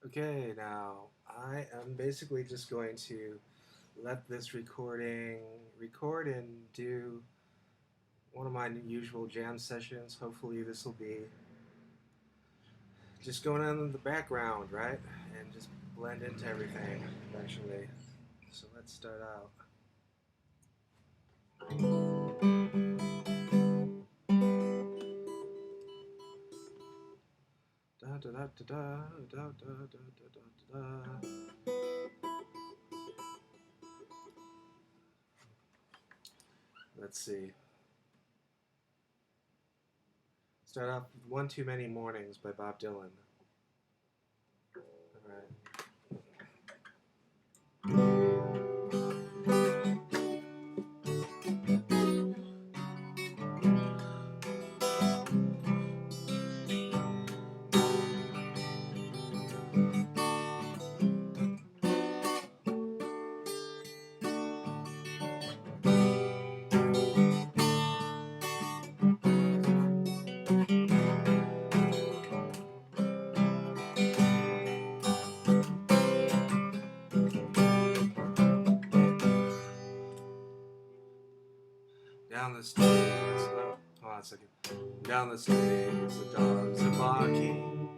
Okay, now I am basically just going to let this recording record and do one of my usual jam sessions. Hopefully, this will be just going on in the background, right? And just blend into everything eventually. So let's start out. Da da da da da da da da da da. Let's see. Start off with One Too Many Mornings by Bob Dylan. All right. Down the stairs, hold on a second. Down the stairs, the dogs are barking.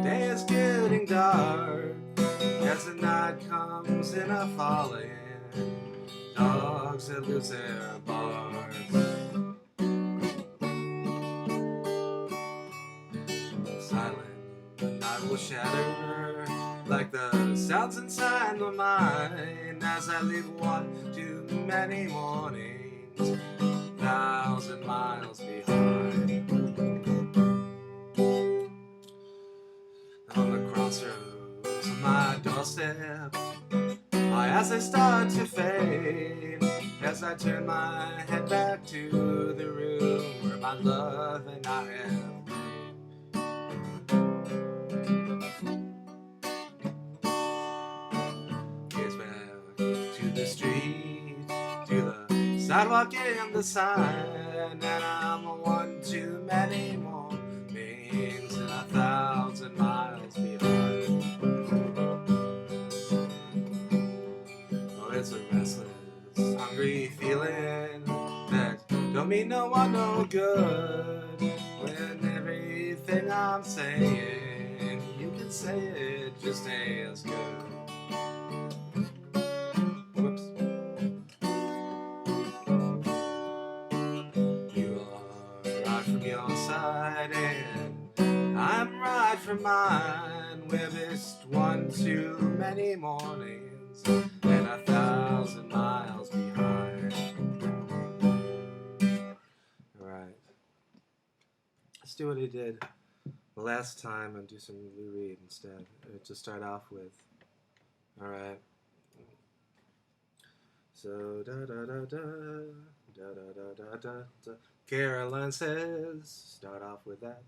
Day is getting dark as the night comes in a falling. Dogs that lose their barks. Silent, the night will shatter like the sounds inside my mind as I live one too many mornings, 1,000 miles behind. On the crossroads of my doorstep, my eyes they start to fade as I turn my head back to the room where my love and I have. Gaze back to the street, to the sidewalk and the sign, and I'm one too many mornings and 1,000 miles behind. Oh, it's a restless, hungry feeling that don't mean no one no good, when everything I'm saying, you can say it just ain't as good. Whoops. You are right from your side and I'm right from mine. We're just one too many mornings and 1,000 miles behind. Alright. Let's do what I did the last time and do some Lou Reed instead to start off with. Alright. So da da da da da da da da da. Caroline says, start off with that.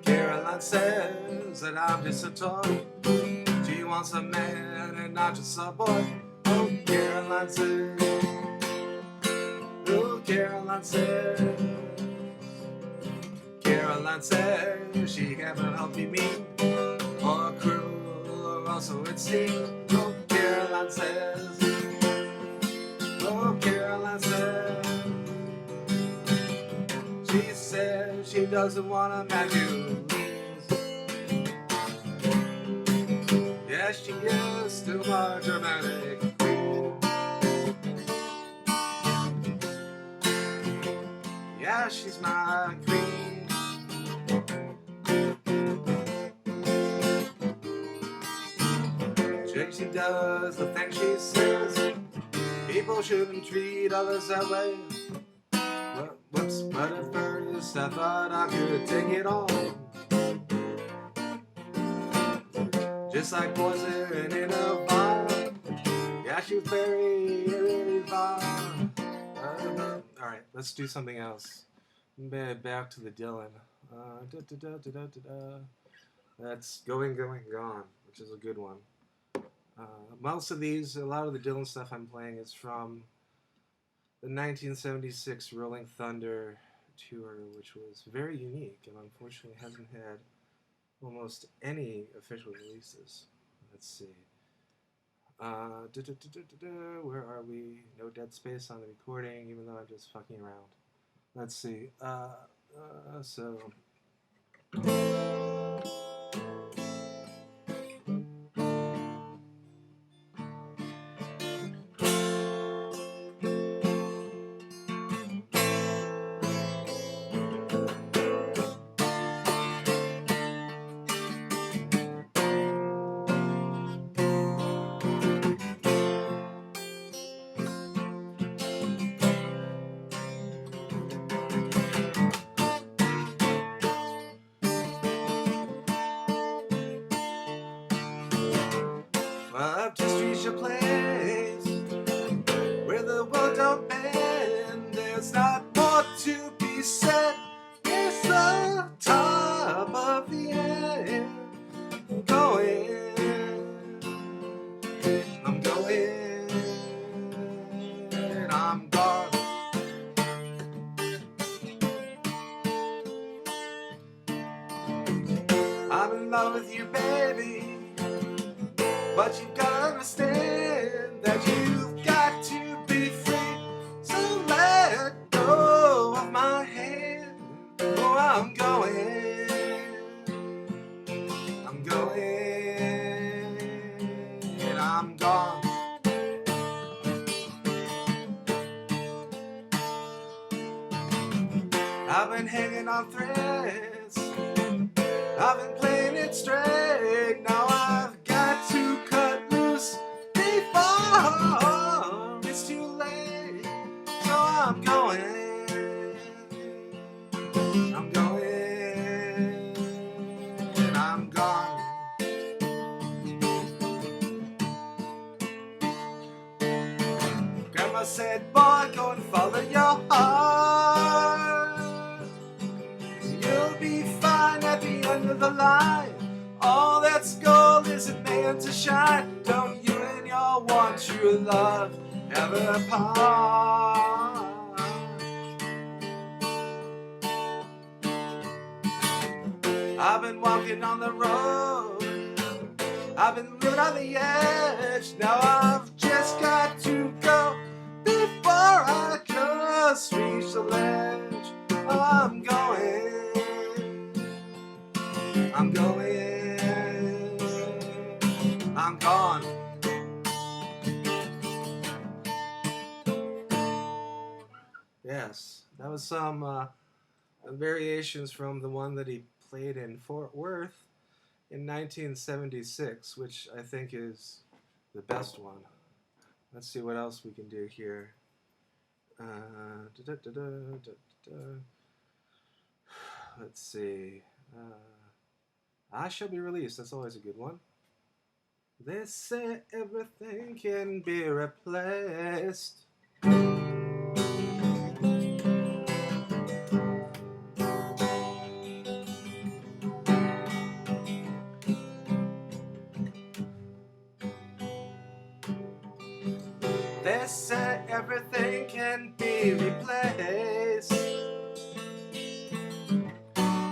Caroline says that I'm just a toy. She wants a man and not just a boy. Oh, Caroline says. Oh, Caroline says. Caroline says she can't help me mean or cruel or also it seems. Oh, Caroline says. Oh, Caroline says. She says she doesn't want a man who leaves. Yeah, she is still my dramatic queen. Yeah, she's my queen. She does the things she says. People shouldn't treat others that way. Whoops, but at first I thought I could take it on. Just like poison in a vial. Yeah, she was very fine. Alright, let's do something else. Back to the Dylan. That's Going, Gone. which is a good one. Most of these, a lot of the Dylan stuff I'm playing is from the 1976 Rolling Thunder tour, which was very unique and unfortunately hasn't had almost any official releases. Let's see. Where are we? No dead space on the recording, even though I'm just fucking around. Let's see. So. Well, I've just reached a place where the world don't bend. There's not more to be said. It's the top of the end. I'm going, I'm gone. I'm in love with you, baby. But you gotta understand that you've got to be free. So let go of my hand. Oh, I'm going, and I'm gone. I've been hanging on threads. I've been playing it straight. Now I've got to cut loose before it's too late. So I'm going, and I'm gone. Grandma said, boy, go and follow your heart. You'll be fine at the end of the line. All that's gold isn't meant to shine. Don't you and your one true love ever part? I've been walking on the road. I've been living on the edge. Now I've just got to go before I just reach the ledge. Oh, I'm going, I'm gone. Yes, that was some variations from the one that he played in Fort Worth in 1976, which I think is the best one. Let's see what else we can do here. Let's see. I Shall Be Released. That's always a good one. They say everything can be replaced. They say everything can be replaced.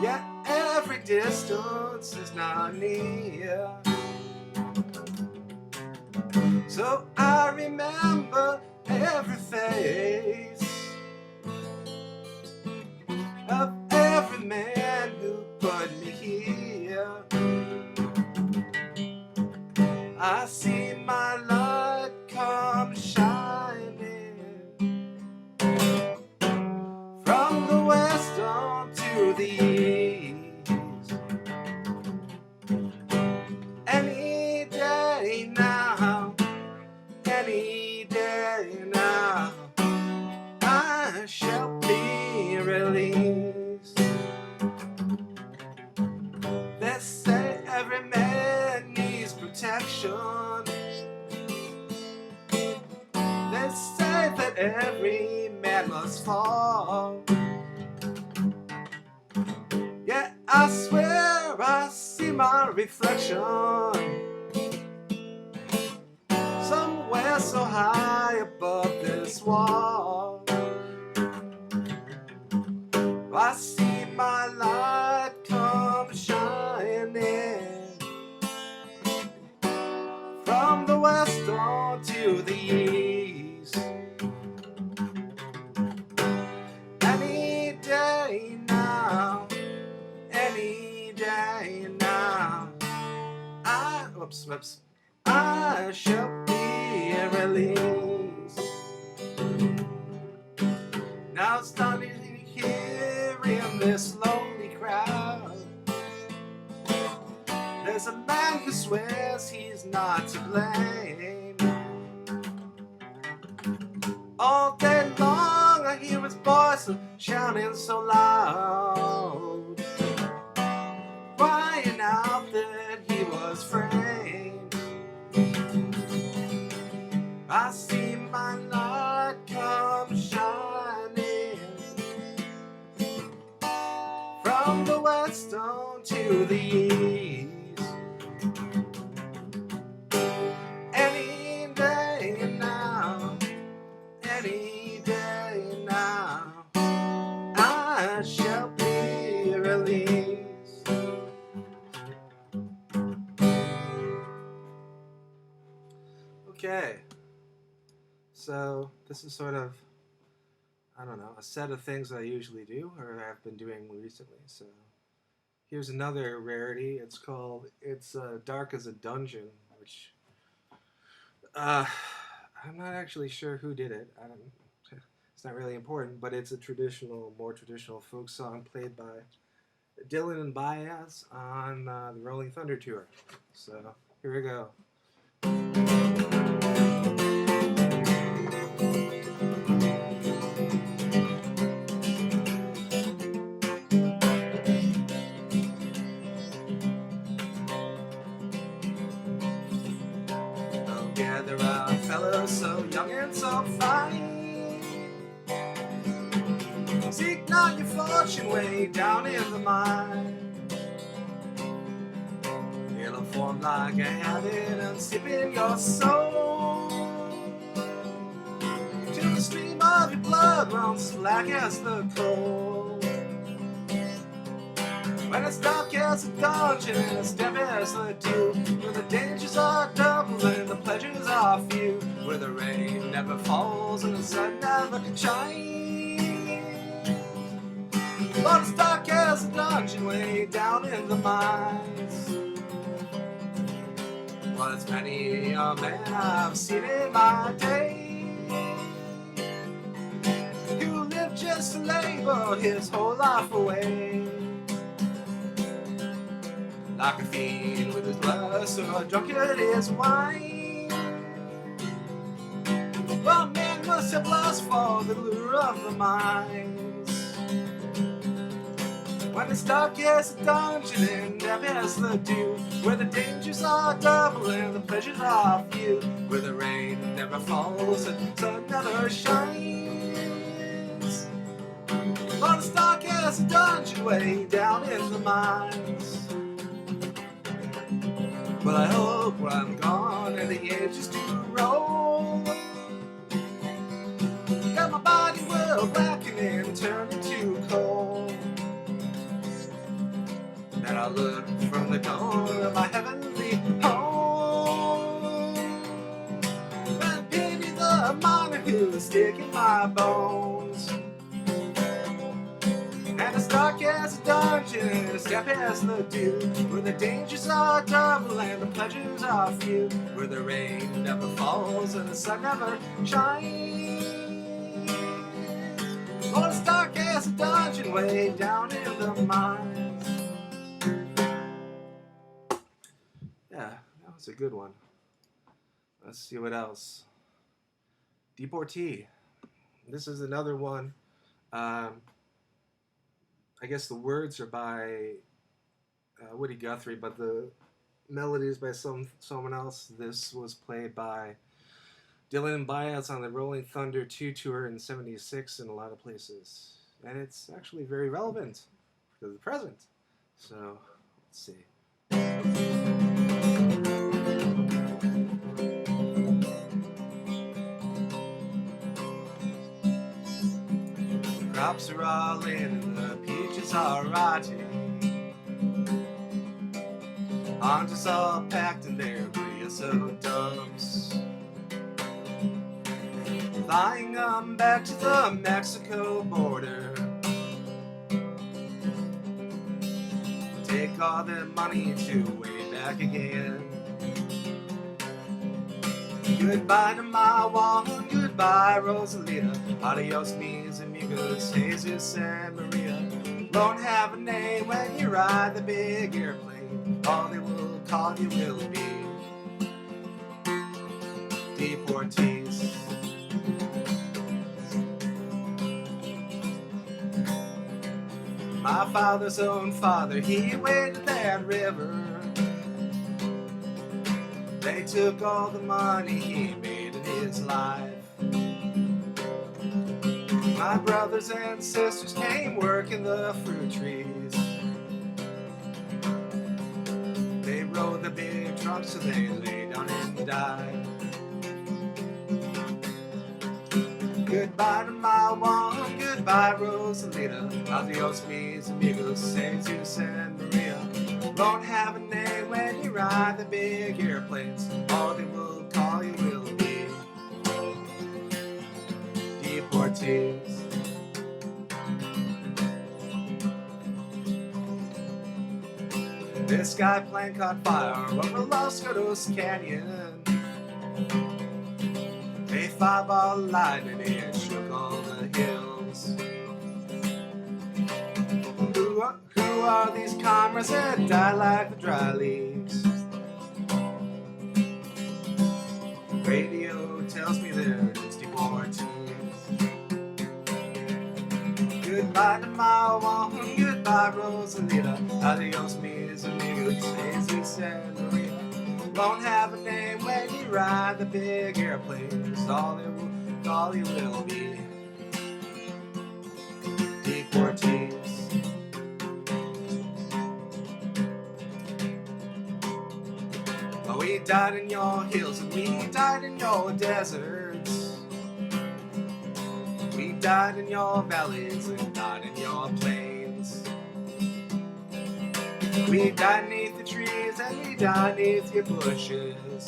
Yet every distance is now near. So I remember every face of every man who put me here. I see my light come shining from the west on to the east. Any day now, I shall be released. They say every man needs protection. They say that every man must fall. Yeah, I swear I see my reflection so high above this wall. I see my light come shining from the west on to the east. Any day now, any day now, I shall be released. Now it's standing here in this lonely crowd. There's a man who swears he's not to blame. All day long I hear his voice shouting so loud, crying out that he was framed. I see my light come shining from the west on to the east. Any day now, any day now, I shall be released. Okay, so this is sort of, I don't know, a set of things that I usually do or have been doing recently. So here's another rarity. It's called It's Dark as a Dungeon, which I'm not actually sure who did it. It's not really important, but it's a more traditional folk song played by Dylan and Baez on the Rolling Thunder tour. So here we go. Gather round, fellows so young and so fine. Seek not your fortune way down in the mine. It'll form like a habit and sip in your soul, till the stream of your blood runs black as the coal. When it's dark as a dungeon and as damp as the dew, where the dangers are double and the pleasures are few, where the rain never falls and the sun never shines. But it's dark as a dungeon way down in the mines. Well, it's many a man I've seen in my day who lived just to labor his whole life away, like a fiend with his lust or a drunkard his wine. Well, man must have lust for the lure of the mines. When it's dark as a dungeon and damp as the dew, where the dangers are double and the pleasures are few, where the rain never falls and the sun never shines. But it's dark as a dungeon way down in the mines. Well, I hope when I'm gone and the ages do roll, that my body will blacken and turn into coal, that I'll look from the dawn of my heavenly home and pity the miner who's sticking my bones. And it's dark as a dungeon, and it's damp as the dew, where the dangers are double and the pleasures are few, where the rain never falls and the sun never shines. Oh, it's dark as a dungeon way down in the mines. Yeah, that was a good one. Let's see what else. Deportee. This is another one. I guess the words are by Woody Guthrie, but the melody is by someone else. This was played by Dylan and Baez on the Rolling Thunder 2 tour in '76 in a lot of places. And it's actually very relevant to the present. So, let's see. Crops are all in and the peaches are rotting. Oranges all packed in their creosote dumps, flying them back to the Mexico border. Take all their money to way back again. Goodbye to my Juan, goodbye Rosalita. Adios mis amigos, Jesus and Maria. Won't have a name when you ride the big airplane. All they will call you will be Deportees. My father's own father, he waded that river. They took all the money he made in his life. My brothers and sisters came working the fruit trees. They rode the big trucks so they lay down and died. Goodbye to my Juan, goodbye Rosalita. Adios mis amigos, Jesus and Maria. Won't have a name when you ride the big airplanes. All they will call you will be Deportees. This sky plane caught fire over Los Gatos Canyon. A fireball lightning, it shook all the hills. Who are these comrades that die like the dry leaves? Radio tells me they're just Deportees. Goodbye to my Juan, goodbye Rosalita. Adios mis amigos, Jesus and Maria. Won't have a name when you ride the big airplanes. All they will call you will be Deportees. Oh, we died in your hills and we died in your deserts. We died in your valleys and died in your plains. We died beneath the trees and we died beneath your bushes.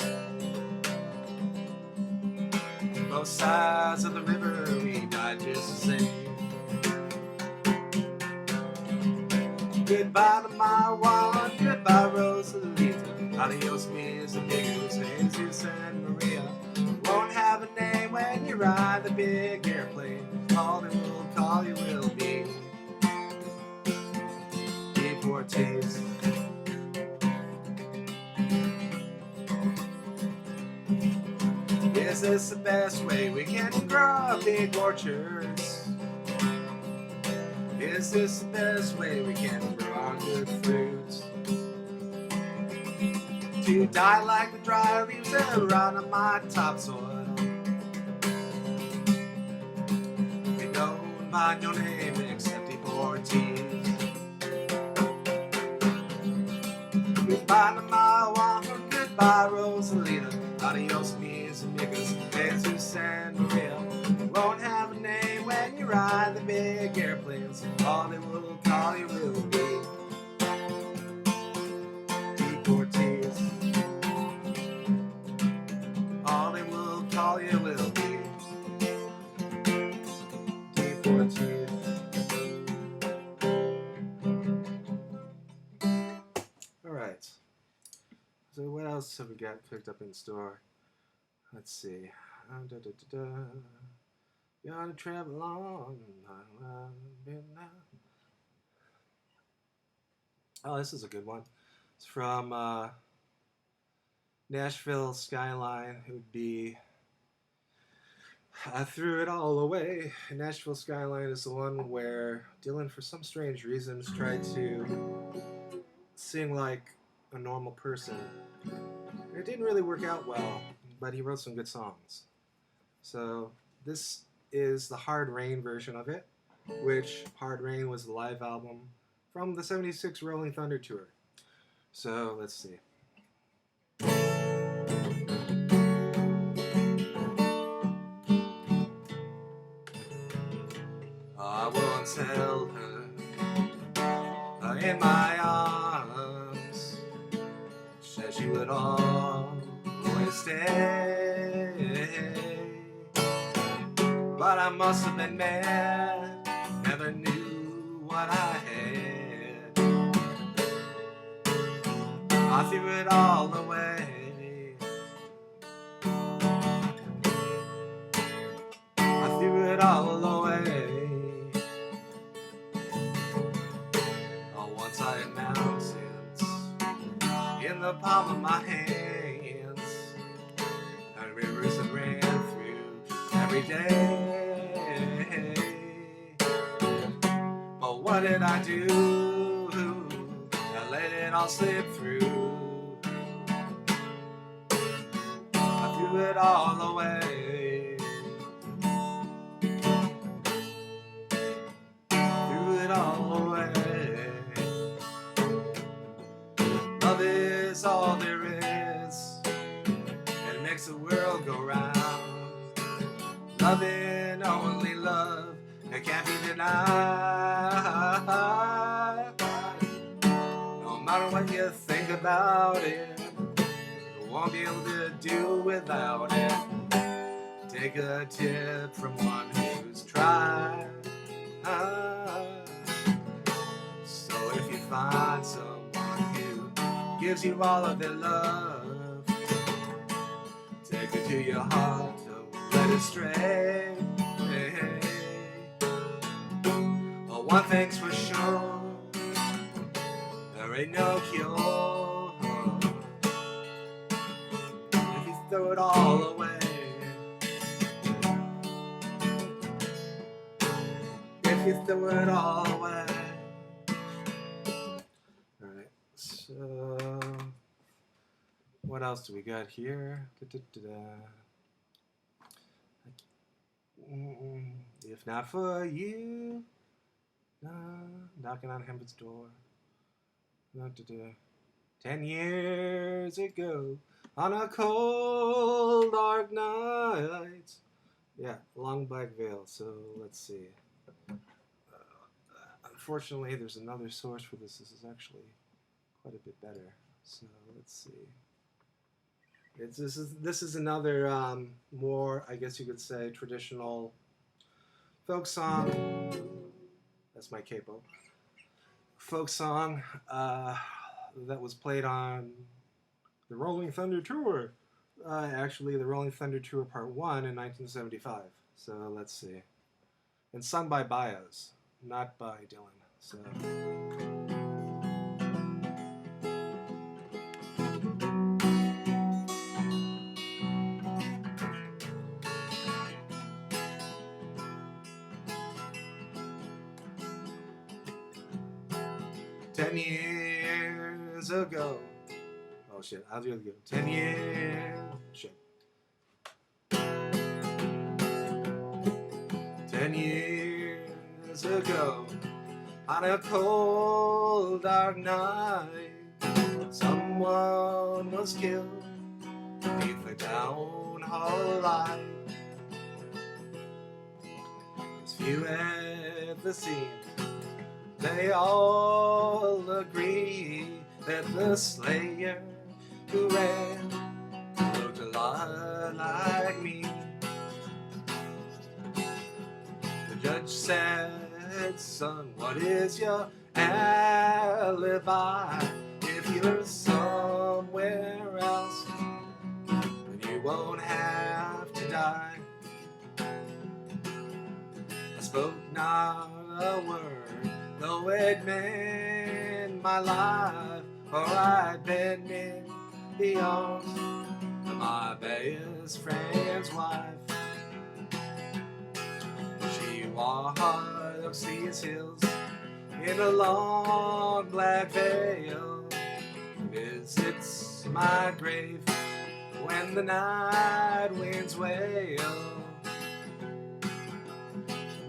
Both sides of the river we died just the same. Goodbye to my Juan, goodbye Rosalita. Adios mis amigos, Jesus and Maria. Won't have a name when you ride the big airplane. All they will call you will be Deportees. Is this the best way we can grow big orchards? Is this the best way we can grow our good fruits? To die like the dry leaves that rot on my topsoil. Be known by no name except Deportees. Goodbye to my Juan, goodbye Rosalita. Adios mis amigos, Jesus and Maria. Won't have a name when you ride the big airplanes. All they will call you will be Deportees. All they will call you will be Deportees. Alright. So what else have we got cooked up in store? Let's see. Gotta travel on. Oh, this is a good one. It's from Nashville Skyline. It would be I Threw It All Away. Nashville Skyline is the one where Dylan, for some strange reasons, tried to sing like a normal person. It didn't really work out well, but he wrote some good songs. So this is the Hard Rain version of it, which Hard Rain was the live album from the 76 Rolling Thunder tour. So let's see. I was once held her in my arms, said she would always stay. But I must have been mad, never knew what I had. I threw it all away. I threw it all away. Oh, once I had mountains in the palm of my hands, and rivers that ran through every day. But what did I do? I let it all slip through. I threw it all away. Threw it all away. Love is all there is, and it makes the world go round. Loving only love, it can't be denied. No matter what you think about it, you won't be able to do without it. Take a tip from one who's tried. So if you find someone who gives you all of their love, take it to your heart, don't let it stray. Oh, one thing's for sure, there ain't no cure if you throw it all away. If you throw it all away. Alright, so what else do we got here? If not for you, knocking on heaven's door. 10 years ago, on a cold, dark night. Yeah, long black veil. So let's see. Unfortunately, there's another source for this. This is actually quite a bit better. So let's see. This is another more, I guess you could say, traditional folk song. That's my capo. Folk song that was played on the Rolling Thunder Tour. Actually, the Rolling Thunder Tour Part 1 in 1975. So let's see. And sung by Baez, not by Dylan. So. 10 years ago. Oh shit, how's the other go? 10 years. Shit. 10 years ago, on a cold, dark night, someone was killed beneath the town hall light. As few at the scene, they all agree that the slayer who ran looked a lot like me. The judge said, son, what is your alibi? If you're somewhere else, then you won't have to die. I spoke not a word, though it meant my life, or I'd been in the arms of my best friend's wife. She walked up these hills in a long black veil, visits my grave when the night winds wail.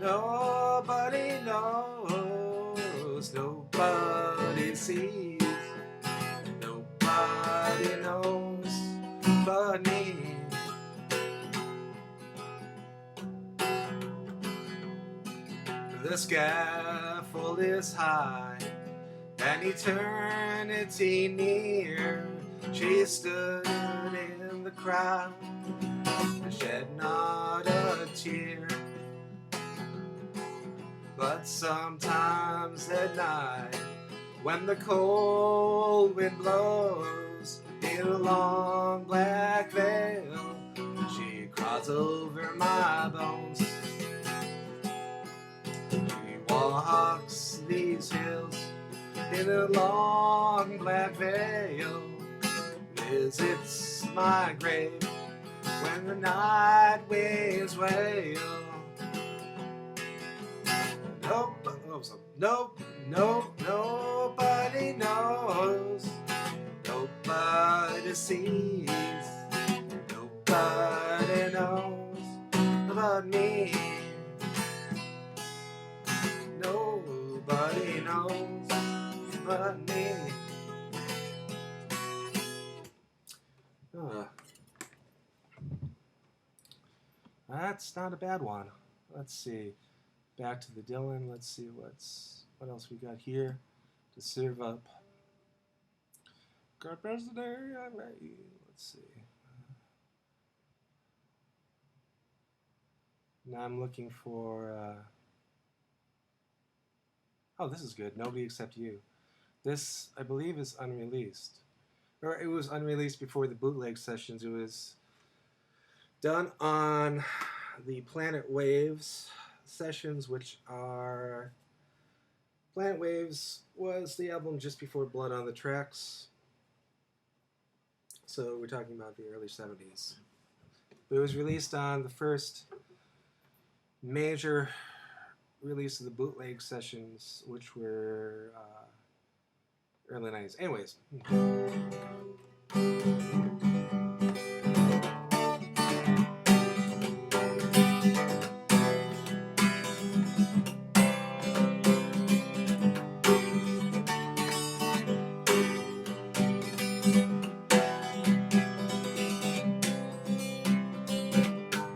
Nobody knows, nobody sees, nobody knows but me. The scaffold is high, and eternity near. She stood in the crowd and shed not a tear. But sometimes at night, when the cold wind blows in a long black veil, she crawls over my bones. She walks these hills in a long black veil, visits my grave when the night winds wail. Nobody knows, nobody sees, nobody knows about me. Nobody knows but me. That's not a bad one. Let's see. Back to the Dylan. Let's see what else we got here to serve up. God bless the day I met you. Let's see. Now I'm looking for. Oh, this is good. Nobody Except You. This, I believe, is unreleased. Or it was unreleased before the bootleg sessions. It was done on the Planet Waves sessions, which are... Planet Waves was the album just before Blood on the Tracks. So we're talking about the early 70s. But it was released on the first major release of the bootleg sessions, which were early 90s. Anyways.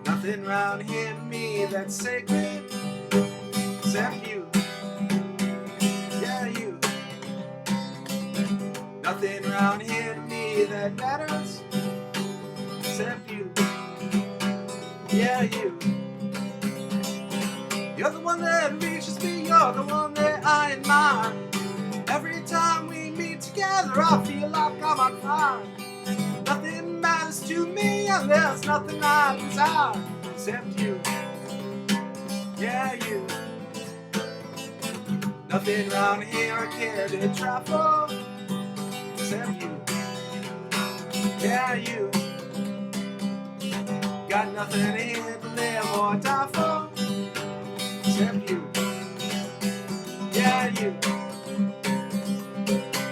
Nothing round here to me that's sacred except you. Yeah, you. Nothing round here to me that matters except you. Yeah, you. You're the one that reaches me, you're the one that I admire. Every time we meet together, I feel like I'm on fire. Nothing matters to me, and there's nothing I desire except you. Yeah, you. Nothing round here I care to try for except you. Yeah, you. Got nothing here to live or die for except you. Yeah, you.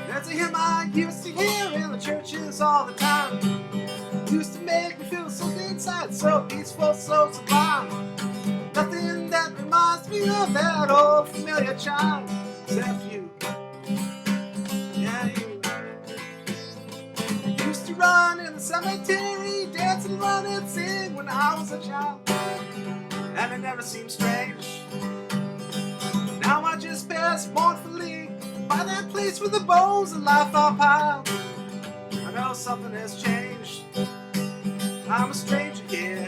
That's a hymn I used to hear in the churches all the time. Used to make me feel so good inside, so peaceful, so sublime. Nothing that reminds me of that old familiar chime except you. Yeah, you. Used to run in the cemetery, dance and run and sing when I was a child, and it never seemed strange. Now I just pass mournfully by that place where the bones of life are piled. I know something has changed. I'm a stranger here,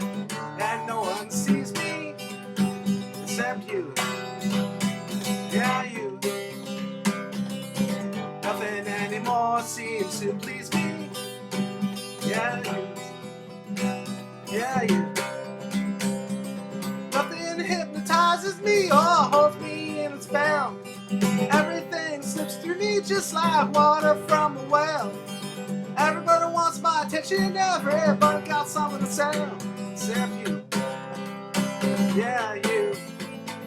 and no one sees me except you. Yeah, you. Nothing anymore seems to please me. Yeah, you. Yeah, you. Nothing hypnotizes me or holds me in a spell. Everything slips through me just like water from a well. Everybody wants my attention, everybody got something to sell except you. Yeah, you.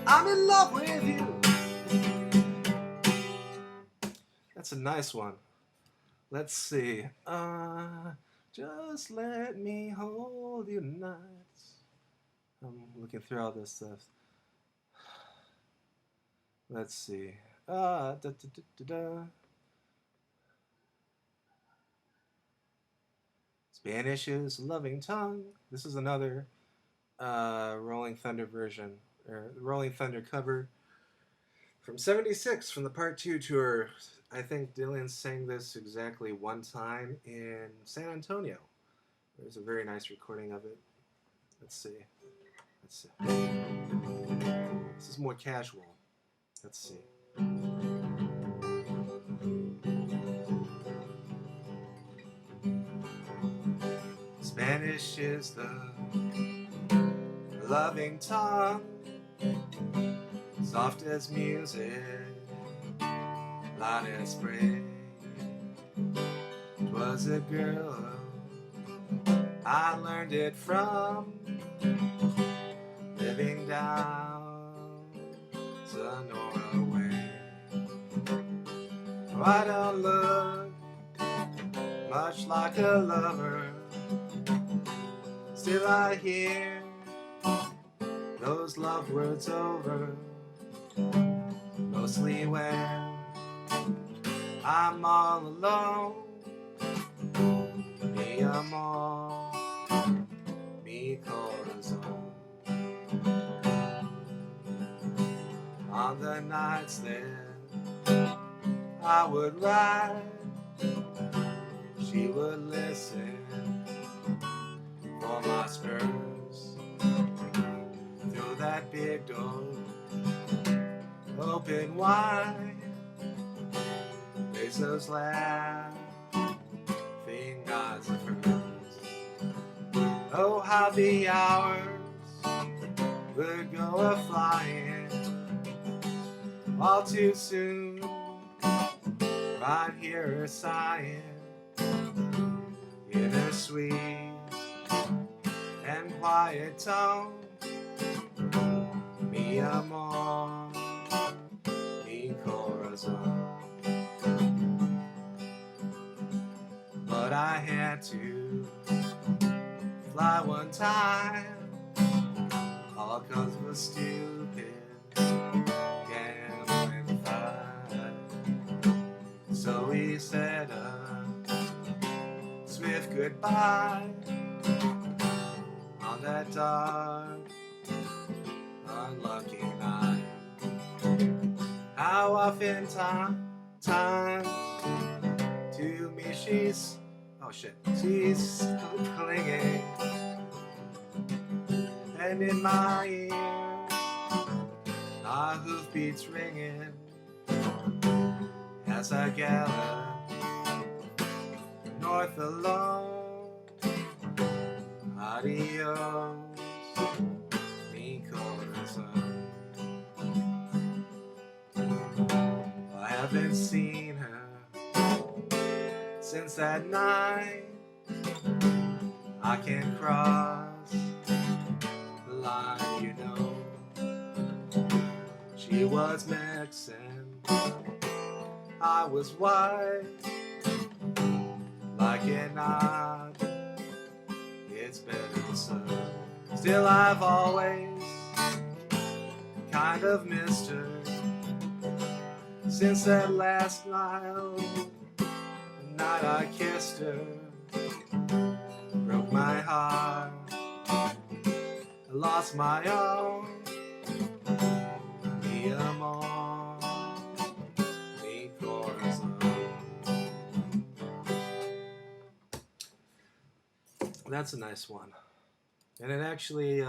I'm in love with you. That's a nice one. Let's see. Just let me hold you tonight. I'm looking through all this stuff. Let's see. Da, da, da, da, da. Spanish is Loving Tongue. This is another Rolling Thunder version, or Rolling Thunder cover From 76, from the Part 2 tour. I think Dylan sang this exactly one time in San Antonio. There's a very nice recording of it. Let's see. Let's see. This is more casual. Let's see. Spanish is the loving tongue, soft as music, light as spring. 'Twas a girl I learned it from, living down Sonora way. Oh, I don't look much like a lover, still I hear those love words over, mostly when I'm all alone. Mi amor, mi corazón. On the nights that I would ride, she would listen for my spurs through that big door, open wide. There's those laughing eyes of hers. Oh, how the hours would go a-flying, all too soon I'd hear her sighing in her sweet and quiet tone. Mi amor, mi corazón. But I had to fly one time, all 'cause of a stupid gambling fight. So we said a swift goodbye on that dark, unlucky night. How often times to me she's, oh shit, she's clinging, and in my ear our hoofbeats ringing as I gallop north alone. Adios, mi corazón. I haven't seen her since that night. I can't cross the line, you know. She was Mexican, I was white, like it not, it's better so. Still I've always kind of missed her since that last night I kissed her, broke my heart, I lost my own. Mi amor, mi corazón. That's a nice one, and it actually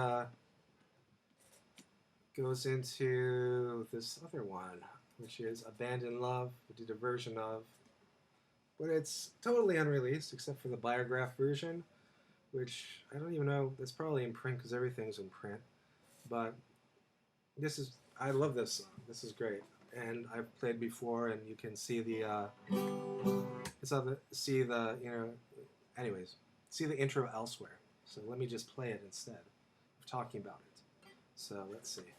goes into this other one, which is Abandoned Love. We did a version of, but it's totally unreleased except for the Biograph version, which I don't even know, it's probably in print because everything's in print. But this is, I love this song. This is great, and I've played before, and you can see the see the, you know, anyways, see the intro elsewhere. So let me just play it instead of talking about it. So let's see.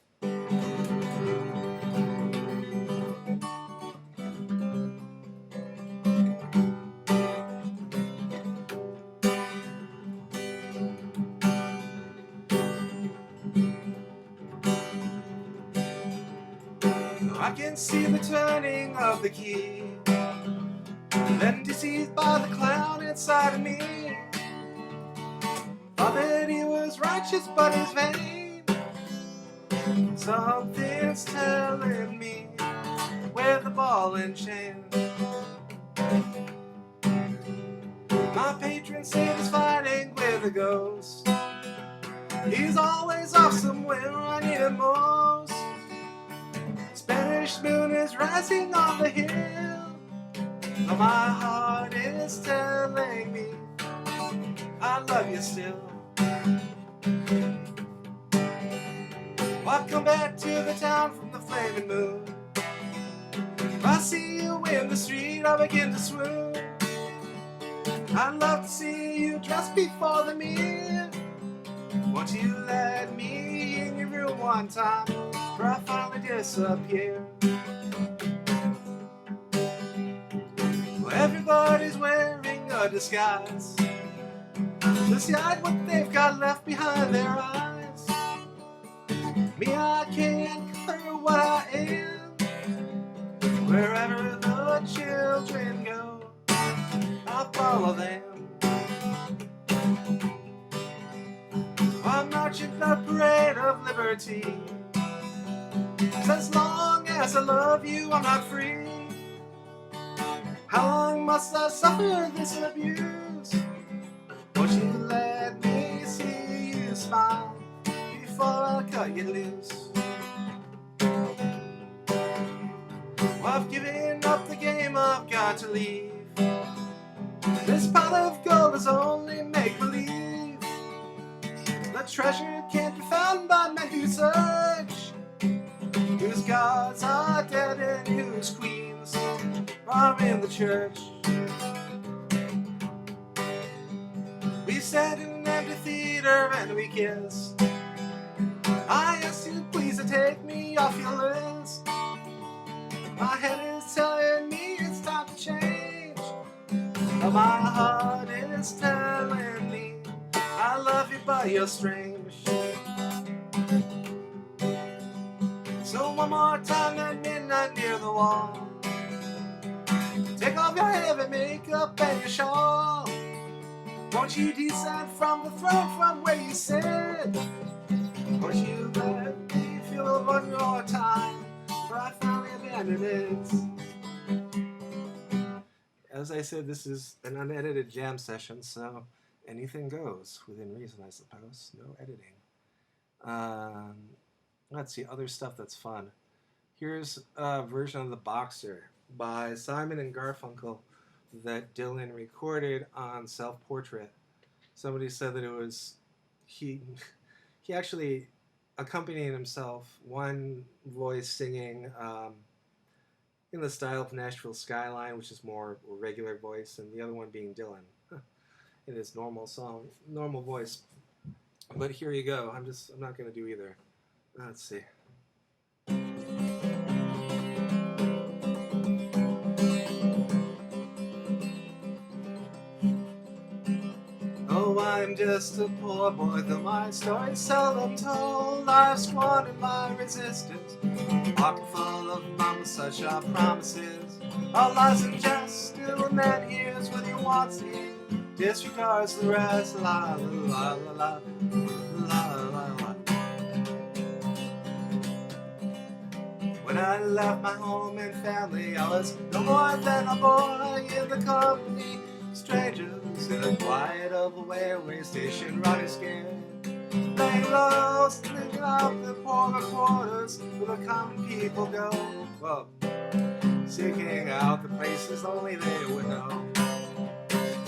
I can see the turning of the key, then deceived by the clown inside of me. Thought that he was righteous, but he's vain. Something's telling me with a ball and chain. My patron saint is fighting with a ghost. He's always off somewhere I need him most. Spanish moon is rising on the hill, but my heart is telling me I love you still. I've come back to the town from the flaming moon. If I see you in the street, I begin to swoon. I'd love to see you just before the meal. Won't you let me in your room one time before I finally disappear? Well, everybody's wearing a disguise to hide what they've got left behind their eyes. Me, I can't cover what I am. Wherever the children go, I'll follow them. I'm marching the parade of liberty. 'Cause as long as I love you, I'm not free. How long must I suffer this abuse? Won't you let me see you smile before I cut you loose? Well, I've given up the game, I've got to leave. This pot of gold is only make-believe. The treasure can't be found by men who search, whose gods are dead and whose queens are in the church. We sat in an empty theater and we kissed. I asked you please to take me off your list. My head is telling me it's time to change, but my heart is telling me I love you but you're strange. So one more time at midnight near the wall, take off your heavy makeup and your shawl. Won't you descend from the throne from where you sit? Won't you let me feel one more time before I finally abandon it? As I said, this is an unedited jam session, so anything goes within reason, I suppose. No editing. Let's see, other stuff that's fun. Here's a version of The Boxer by Simon and Garfunkel that Dylan recorded on Self-Portrait. Somebody said that it was he actually accompanied himself, one voice singing in the style of Nashville Skyline, which is more regular voice, and the other one being Dylan in his normal song, normal voice. But here you go. I'm not going to do either. Let's see. Oh, I'm just a poor boy, though my story's seldom told. I've squandered my resistance, pocket full of mama, such are promises. All lies and jest, still a man hears what he wants to hear, disregards the rest. La la la la la la la. When I left my home and family, I was no more than a boy in the company of strangers in the quiet of a railway station, running scared, laying low, sleeping off the poorer quarters where the common people go. Whoa. Seeking out the places only they would know.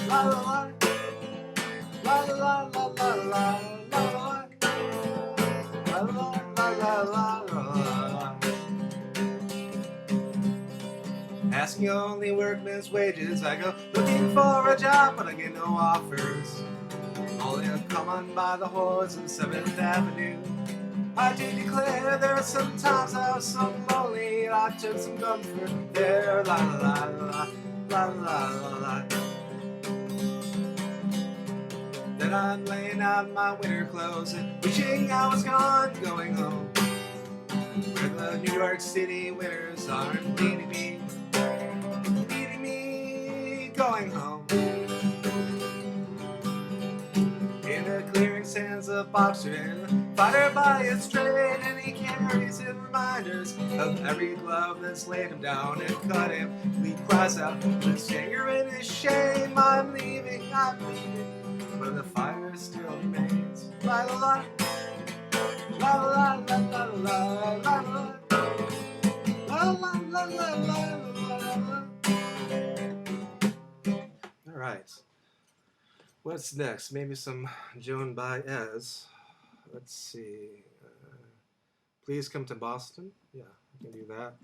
La la la, la la la la la la la la la la la la. Asking only workman's wages, I go looking for a job, but I get no offers. Only to come on by the hordes of 7th Avenue. I do declare there are some times I was so lonely, I took some comfort there. La la la la la la la. Then I'm laying out my winter clothes and wishing I was gone, going home, where the New York City winters aren't leading me, going home. In a clearing his hands a boxer and a fighter by his trade, and he carries in reminders of every glove that's laid him down and cut him. He cries out with his anger and his shame, I'm leaving, but the fire still remains. La la la, la la la la la la la. La, la, la, la, la, la, la. All right. What's next? Maybe some Joan Baez. Let's see. Please come to Boston. Yeah, I can do that.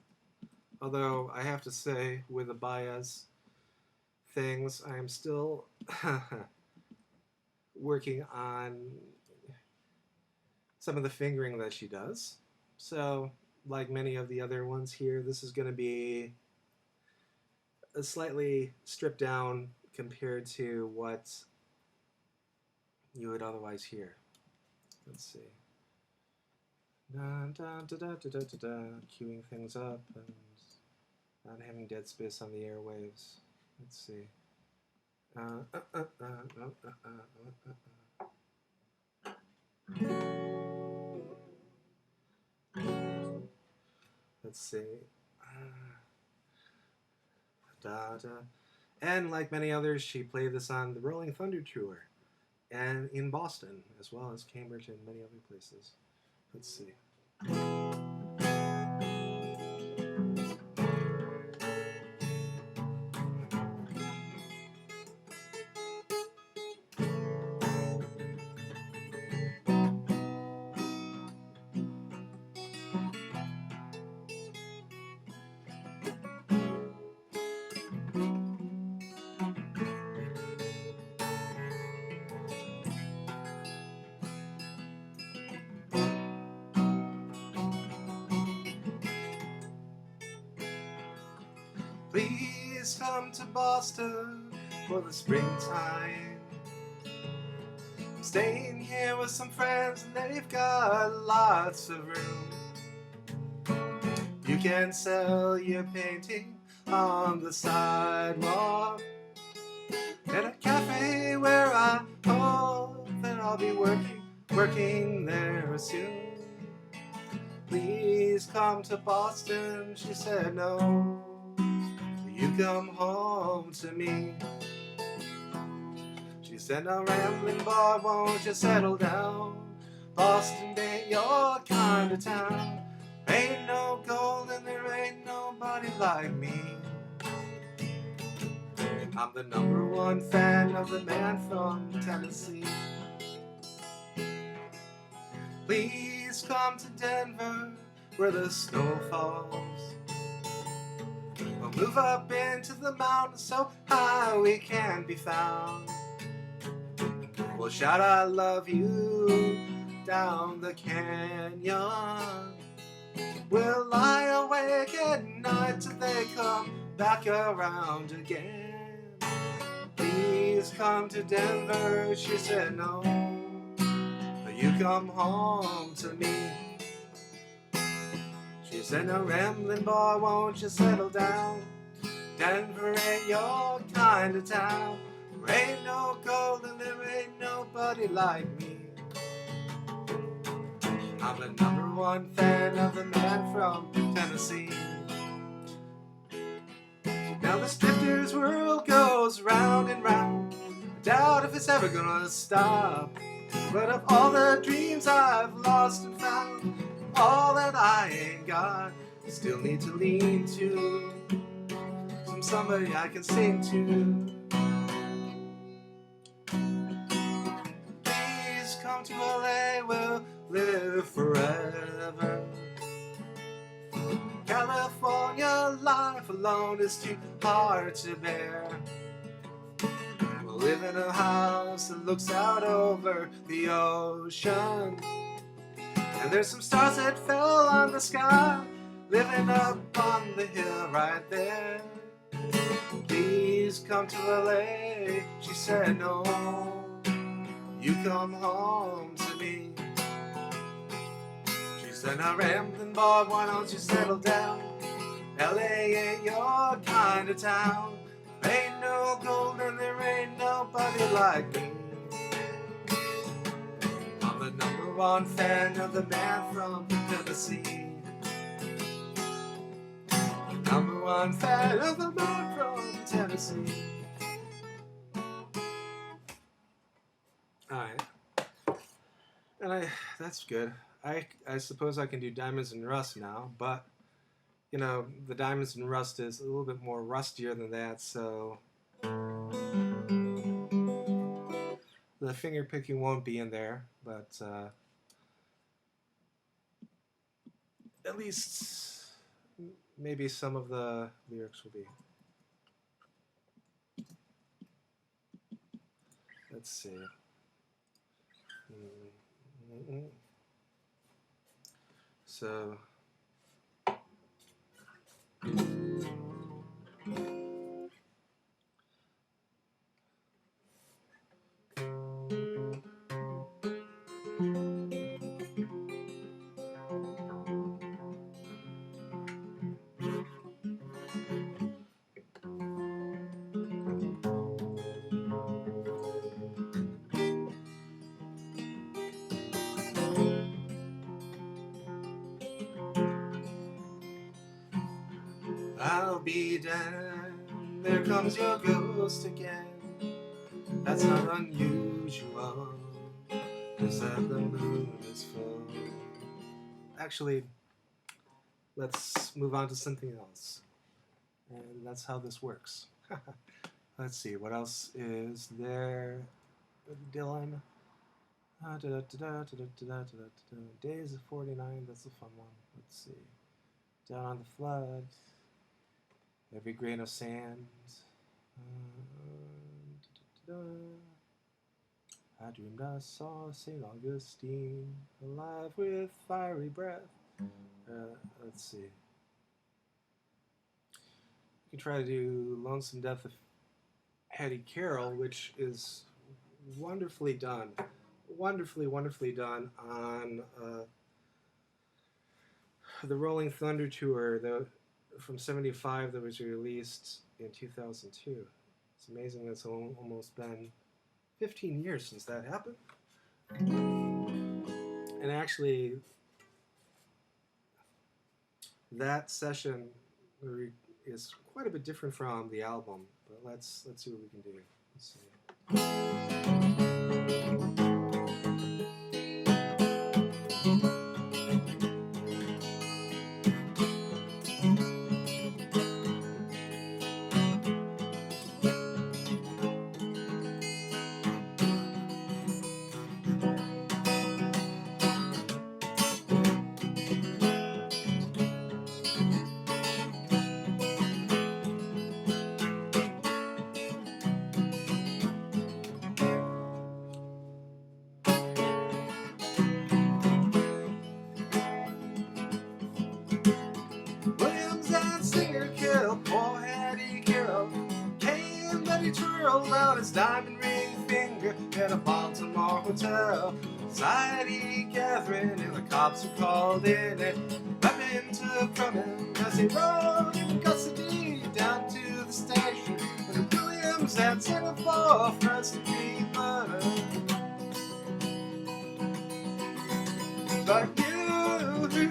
Although I have to say, with the Baez things, I am still working on some of the fingering that she does. So, like many of the other ones here, this is going to be a slightly stripped down compared to what you would otherwise hear. Let's see. Queuing things up and not having dead space on the airwaves. Let's see. Let's see. And like many others, she played this on the Rolling Thunder Tour and in Boston, as well as Cambridge and many other places. Let's see. Please come to Boston for the springtime. I'm staying here with some friends and they've got lots of room. You can sell your painting on the sidewalk at a cafe where I hope that I'll be working there soon. Please come to Boston, she said no. You come home to me. She said, now rambling boy, won't you settle down? Boston ain't your kind of town. Ain't no gold and there ain't nobody like me. I'm the #1 fan of the man from Tennessee. Please come to Denver where the snow falls. We'll move up into the mountains so high we can be found. We'll shout I love you down the canyon. We'll lie awake at night till they come back around again. Please come to Denver, she said no. You come home to me. She said, now rambling boy, won't you settle down? Denver ain't your kind of town. There ain't no gold and there ain't nobody like me. I'm the #1 fan of the man from Tennessee. Now this drifter's world goes round and round. I doubt if it's ever gonna stop. But of all the dreams I've lost and found, all that I ain't got, still need to lean to somebody I can sing to. Please come to LA, we'll live forever. California life alone is too hard to bear. We'll live in a house that looks out over the ocean. And there's some stars that fell on the sky, living up on the hill right there. Please come to LA, she said no. You come home to me. She said, now rambling boy, why don't you settle down? LA ain't your kind of town. Ain't no gold and there ain't nobody like me. one fan of the man from Tennessee. Number one fan of the man from Tennessee. Alright. And that's good. I suppose I can do Diamonds and Rust now, but you know, the Diamonds and Rust is a little bit more rustier than that, so the finger picking won't be in there, but at least maybe some of the lyrics will be. Let's see. So I'll be damned, there comes your ghost again. That's not unusual, just that the moon is full. Actually, let's move on to something else. And that's how this works. Let's see, what else is there? Dylan. Days of 49, that's a fun one. Let's see. Down on the flood. Every grain of sand. I dreamed I saw St. Augustine alive with fiery breath. Let's see. You can try to do Lonesome Death of Hattie, Carrol, which is wonderfully done. Wonderfully done on the Rolling Thunder tour from '75 that was released in 2002. It's amazing that's almost been 15 years since that happened. And actually, that session is quite a bit different from the album, but let's see what we can do. Let's see. Poor Hattie, Carrol came that he twirled out his diamond ring finger at a Baltimore hotel. Society gathering and the cops were called in, and women took from him as he rode in custody down to the station where the Williams had sent him for first-degree murder. But you who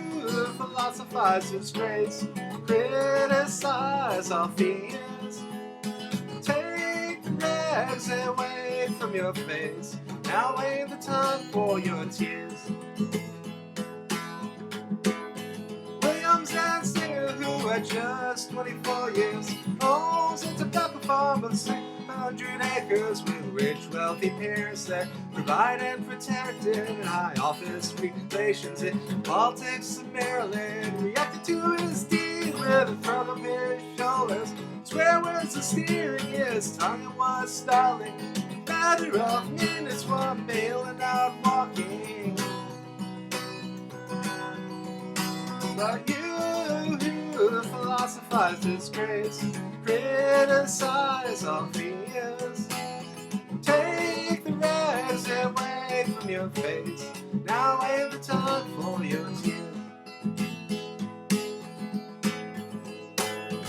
philosophize disgrace, criticize our fears, take the rags away from your face. Now ain't the time for your tears. Williams and Singer, who are just 24 years, owns a tobacco farm of 600 acres with rich, wealthy parents that provide and protect in high office relations. In politics of Maryland, reacted to his deed with a shrug of his shoulders. Swear words of steering his tongue and was stalling. Matter of minutes while bailing out walking. But you who philosophize disgrace, criticize all fears, take the rags away from your face. Now ain't the time for your tears.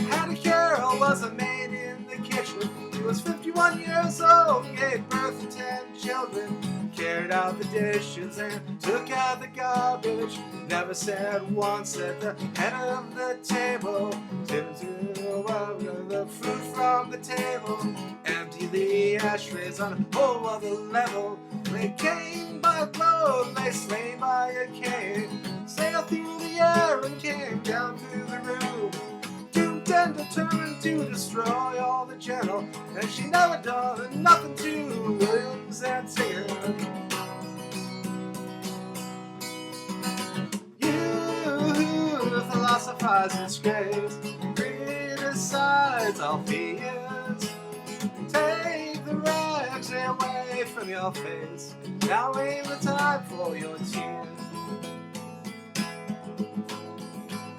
Hattie Carrol was a maid in the kitchen. She was was 51 years old, gave birth to 10 children, carried out the dishes and took out the garbage. Never said once at the head of the table, didn't do the food from the table, empty the ashtrays on a whole other level. They came by a blow, they slain by a cane, sailed through the air and came down through the room, doomed and determined to destroy all the gentle, and she never done nothing to Williams and Singer. You philosophize and scrapes, criticize all fears, take the rags away from your face, now ain't the time for your tears.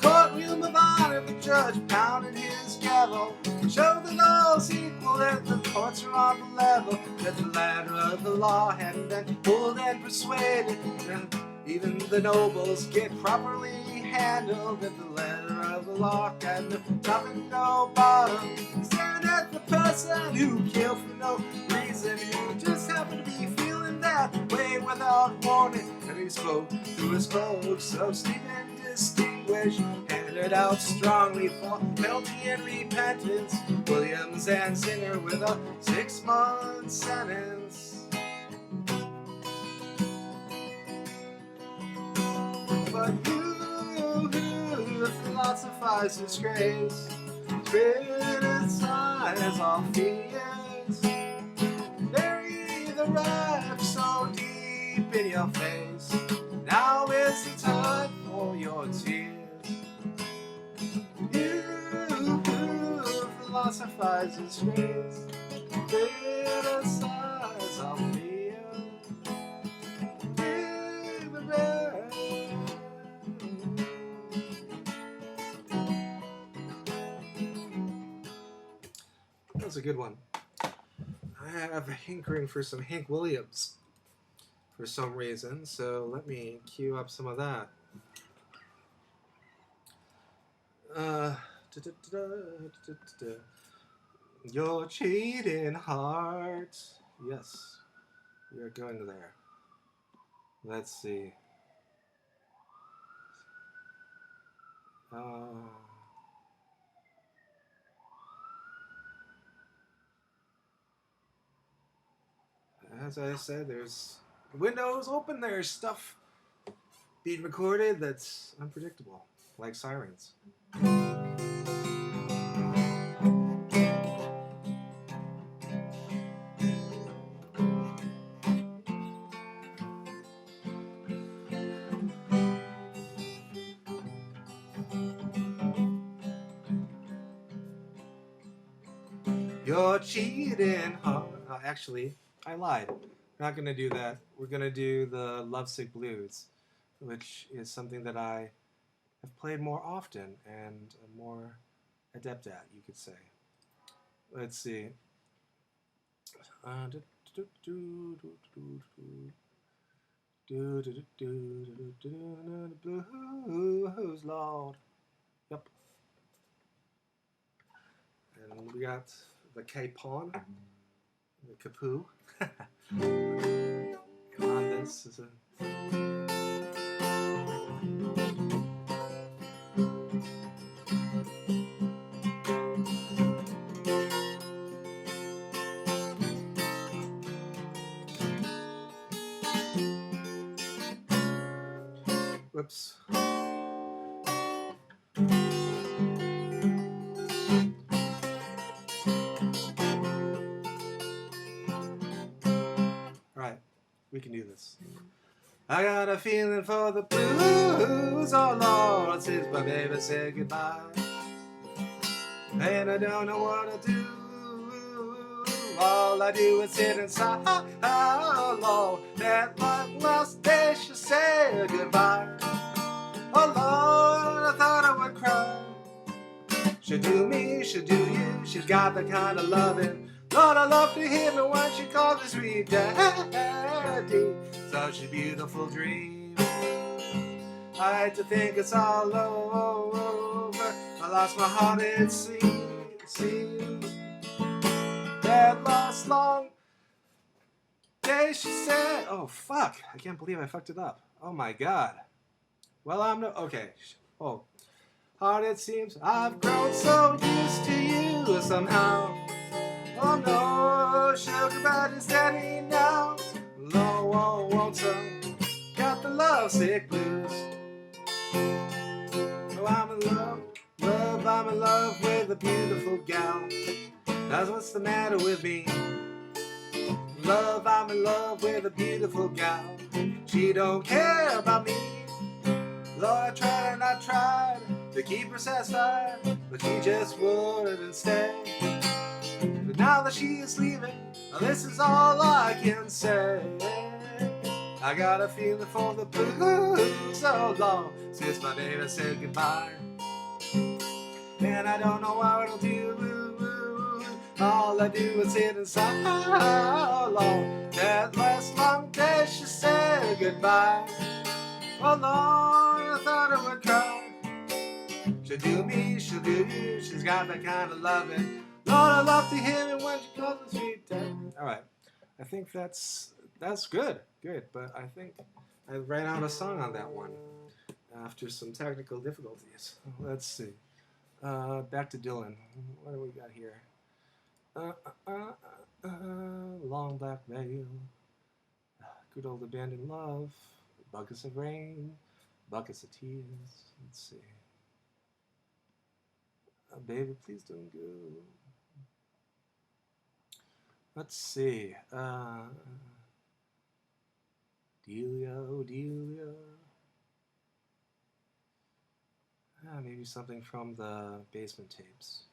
Courtroom of honor, the judge pounded his gavel, showed that all's equal and the courts are on the level, that the ladder of the law hadn't been pulled and persuaded, and even the nobles get properly handled, that the ladder of the law had no top and no bottom, staring at the person who killed for no reason, who just happened to be feeling that way without warning, and he spoke through his cloak, so steep and distinguished, handed out strongly for penalty and repentance, Williams and Singer with a 6-month sentence. But you philosophize disgrace, criticize all fears, bury the wreck so deep in your face, now is the time for your tears. You philosophize disgrace, criticize all fears, bury the wreck. That's a good one. I have a hankering for some Hank Williams for some reason, so let me cue up some of that. Your cheating heart. Yes, we are going there. Let's see. As I said, there's windows open, there's stuff being recorded that's unpredictable, like sirens. You're cheating hard. Actually, I lied. We're not going to do that. We're going to do the Lovesick Blues, which is something that I have played more often and am more adept at, you could say. Let's see. Blues, Lord. Yep. And we got the K-Pawn, the Kapoo. And on this is a... Whoops. Alright, we can do this. I got a feeling for the blues, oh Lord, since my baby said goodbye. And I don't know what to do. All I do is sit inside, oh Lord, that long lost day she said goodbye. Oh Lord, I thought I would cry. She'll do me, she'll do you, she's got the kind of loving. Lord, I love to hear me when she calls me sweet daddy. Such a beautiful dream. I hate to think it's all over. I lost my heart, it seems. that last long day, she said. Oh, fuck. I can't believe I fucked it up. Oh, my God. Well, I'm no... Okay. Oh. Hard it seems I've grown so used to you somehow. Oh, no. Sugar buddy's daddy now. Lonesome. Got the lovesick blues. Oh, I'm in love. I'm in love with a beautiful gal. That's what's the matter with me. I'm in love with a beautiful gal. She don't care about me. Lord, I tried and I tried to keep her satisfied, but she just wouldn't stay. But now that she is leaving, this is all I can say. I got a feeling for the blues so long since my baby said goodbye. And I don't know what it'll do. All I do is sit inside long. That last long day she said goodbye. Oh Lord, I thought I would cry. She'll do me, she'll do you. She's got that kind of loving. Lord, I love to hear it when she calls the sweet time. All right, I think that's good, but I think I ran out of song on that one after some technical difficulties. Let's see. Back to Dylan. What do we got here? Long black veil. Good old abandoned love. Buckets of rain. Buckets of tears. Let's see. Baby, please don't go. Let's see. Delia, oh Delia. Maybe something from the Basement tapes.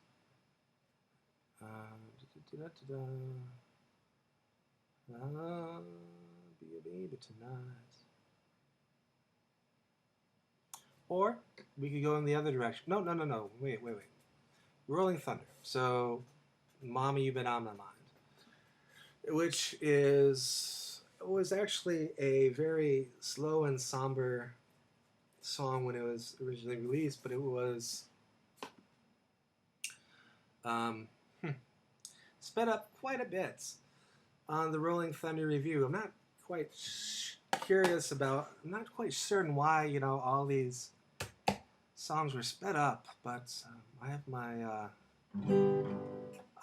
Be a baby tonight. Or we could go in the other direction. No. Wait. Rolling Thunder. So, Mama, You've Been on My Mind. Which was actually a very slow and somber song when it was originally released, but it was sped up quite a bit on the Rolling Thunder review. I'm not quite curious about, I'm not quite certain why, all these songs were sped up, but I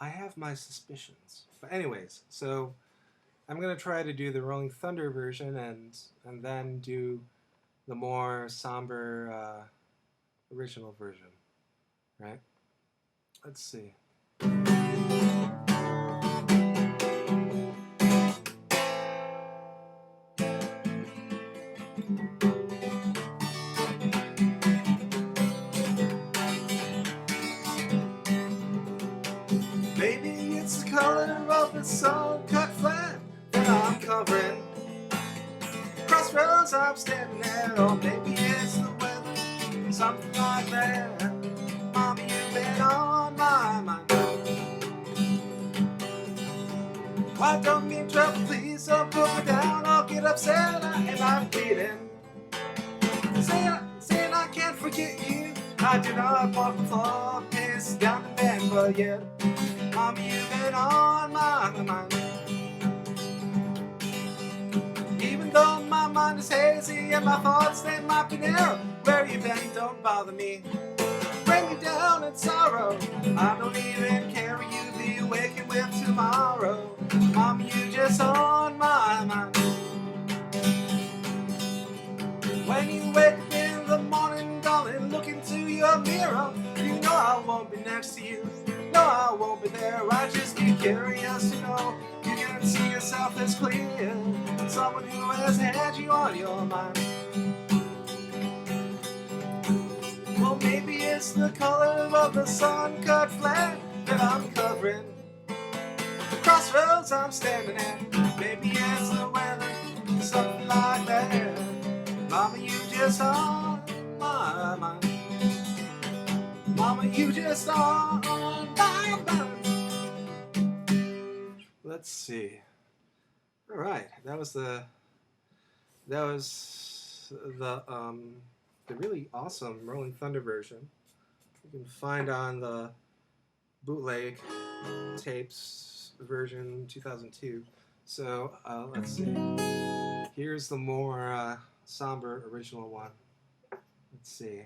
have my suspicions. But anyways, so I'm going to try to do the Rolling Thunder version and then do the more somber original version, right? Let's see. Maybe it's the color of the sun cut flat that I'm covering. Crossroads I'm standing at, or maybe it's the weather, something like that. Mommy, you've been on my mind. Why don't mean trouble, please don't put me down. I'll get upset and I'm bleeding. Saying I can't forget you. I do not walk the floor, piss down the bed, but yeah, Mommy, you've been on my mind. Even though my mind is hazy and my thoughts, they might be narrow. Where you been, don't bother me. Bring me down in sorrow. I don't even care where you be waking with tomorrow. Mommy, you just on my mind. When you wake up in the morning, darling, look into your mirror. You know I won't be next to you. No, I won't be there. I just get curious to know you can see yourself as clear. Someone who has had you on your mind. Well, maybe it's the color of the sun cut flat that I'm covering. The crossroads I'm standing at. Maybe it's the weather, something like that. Mama, you just on my mind. Mama, you just on my mind. Let's see. All right, that was the really awesome Rolling Thunder version. You can find on the bootleg tapes version 2002. So let's see. Here's the more somber original one. Let's see.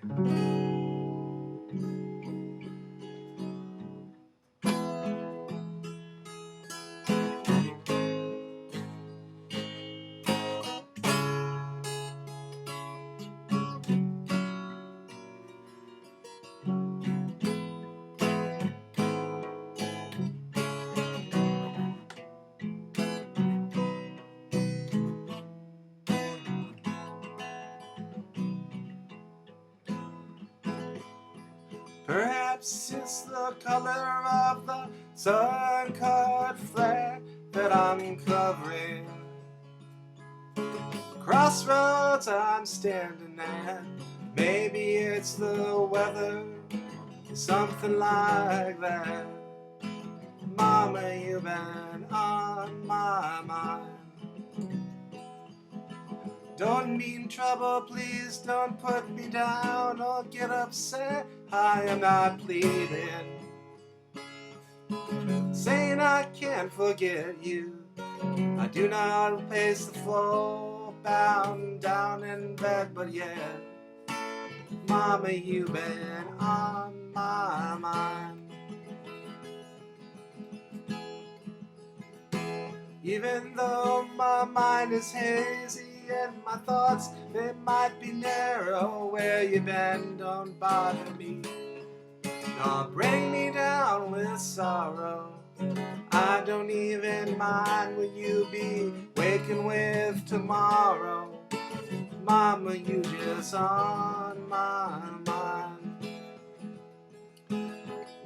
Perhaps it's the color of the sun-cut flag that I'm covering. Crossroads I'm standing at. Maybe it's the weather, something like that. Mama, you've been on my mind. Don't mean trouble, please don't put me down or get upset. I am not pleading, saying I can't forget you. I do not pace the floor, bound down in bed, but yet, Mama, you've been on my mind. Even though my mind is hazy and my thoughts, they might be narrow, where you been don't bother me, nor bring me down with sorrow. I don't even mind what you be waking with tomorrow. Mama, you just on my mind.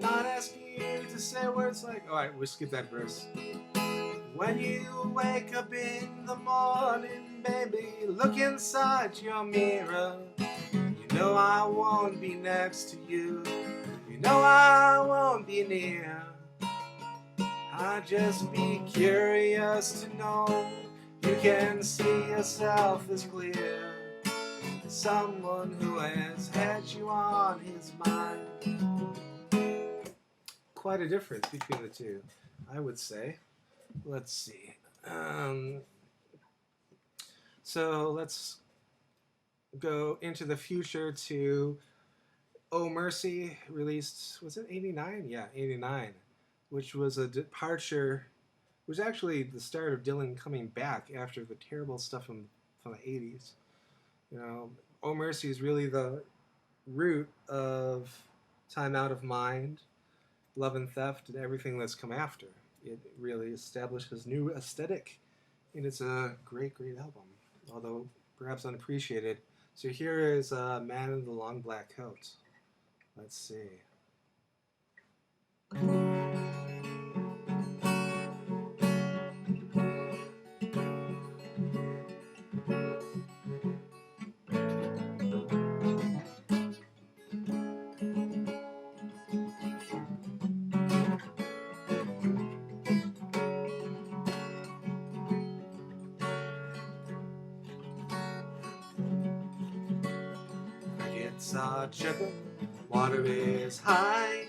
Not asking you to say words like, alright, we'll skip that verse. When you wake up in the morning, baby, look inside your mirror. You know I won't be next to you. You know I won't be near. I'd just be curious to know you can see yourself as clear as someone who has had you on his mind. Quite a difference between the two, I would say. Let's see. So let's go into the future to Oh Mercy, released, was it 89? Yeah, 89, which was a departure. It was actually the start of Dylan coming back after the terrible stuff from the 80s. You know, Oh Mercy is really the root of Time Out of Mind, Love and Theft, and everything that's come after. It really establishes new aesthetic, and it's a great, great album, although perhaps unappreciated. So here is Man in the Long Black Coat. Let's see. Crickets are chirping, water is high.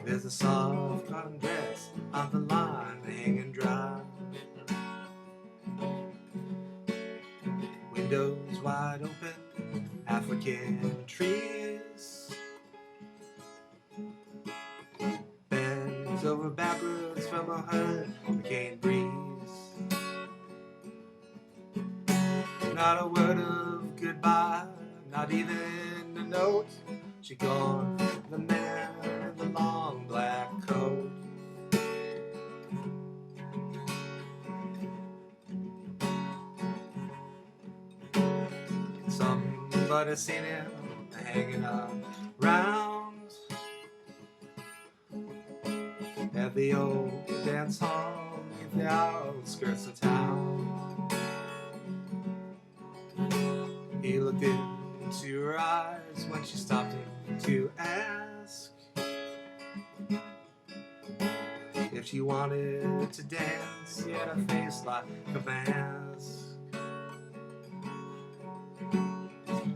There's a soft cotton dress on the line hanging dry. Windows wide open, African trees. Bends over backwards from a hurricane breeze. Not a word of goodbye, not even a note. She gone, the man in the long black coat. Somebody seen him hanging around at the old dance hall in the outskirts of town. He looked into her eyes when she stopped him to ask if she wanted to dance. He had a face like a mask.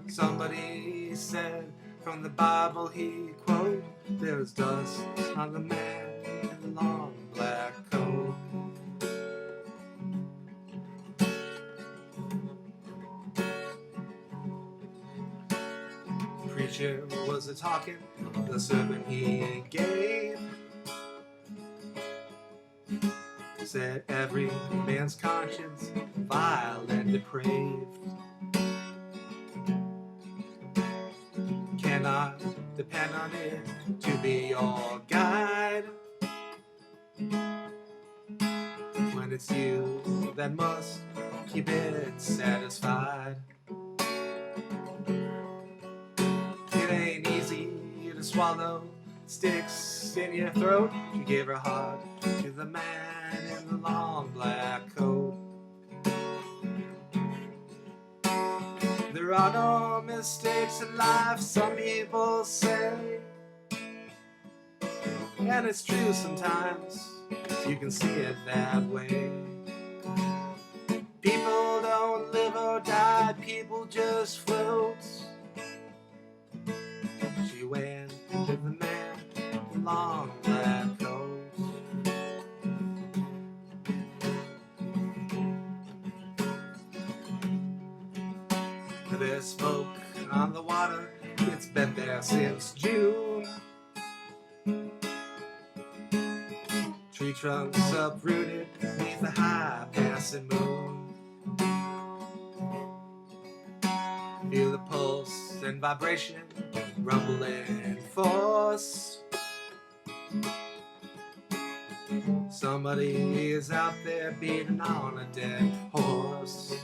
Somebody said from the Bible he quote, there's dust on the man preacher was a-talking, the sermon he gave said every man's conscience vile and depraved, cannot depend on it to be your guide, when it's you that must keep it satisfied. It ain't easy to swallow, sticks in your throat. She gave her heart to the man in the long black coat. There are no mistakes in life, some people say, and it's true sometimes, you can see it that way. People don't live or die, people just float. She went with the man in the long black coat. There's smoke on the water, it's been there since June. Tree trunks uprooted beneath the high passing moon. Feel the pulse and vibration, rumbling force. Somebody is out there beating on a dead horse.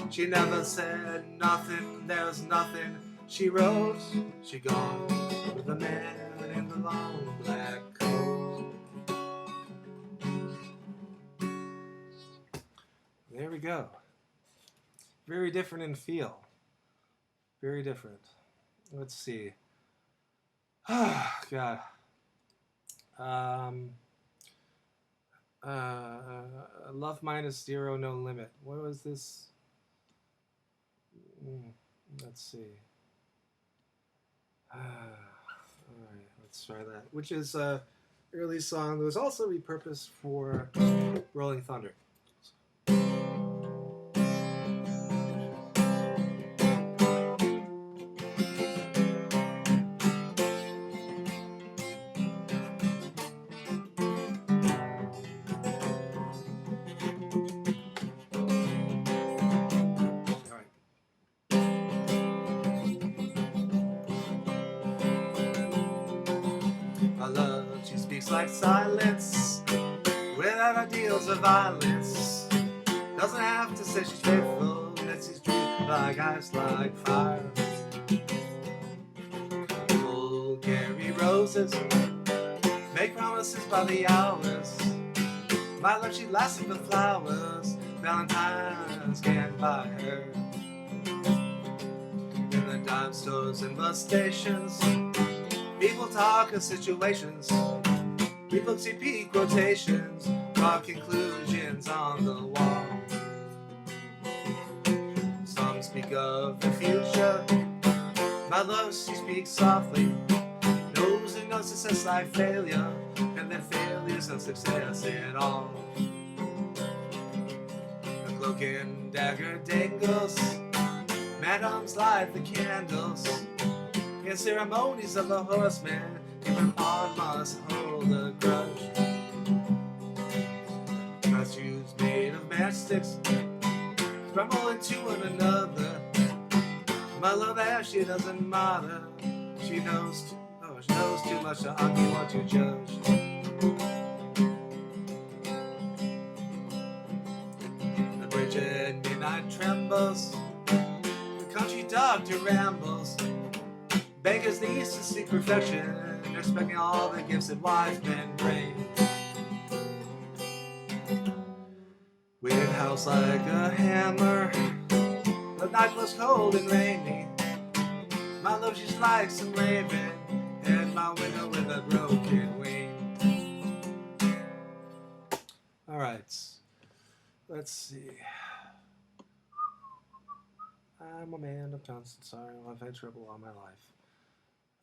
She never said nothing, there's nothing she wrote. She gone with the man in the long black coat. There we go. Very different in feel. Very different. Let's see. Oh, God. Love minus zero, no limit. What was this? Let's see. Alright, let's try that. Which is a early song that was also repurposed for Rolling Thunder. Like silence, without ideals of violence. Doesn't have to say she's faithful, that she's true like ice, like fire. People carry roses, make promises by the hours. My love, she lasting for flowers, Valentine's can't buy her. In the dime stores and bus stations, people talk of situations. People CP quotations, draw conclusions on the wall. Some speak of the future. My love, she speaks softly. Knows and knows success like failure, and then failure's no success at all. The cloak and dagger dangles. Madams light the candles. In ceremonies of the horseman, even on must hold a grudge. My shoes made of matchsticks crumble into one another. My love that she doesn't matter. She knows too much to argue or to judge. The bridge at midnight trembles. The country doctor rambles. Beggars needs to seek perfection, expecting all the gifts that wise men bring. We did house like a hammer. The night was cold and rainy. My love, she's like some raven, and my window with a broken wing. All right, let's see. I'm a man of constant sorrow. I've had trouble all my life.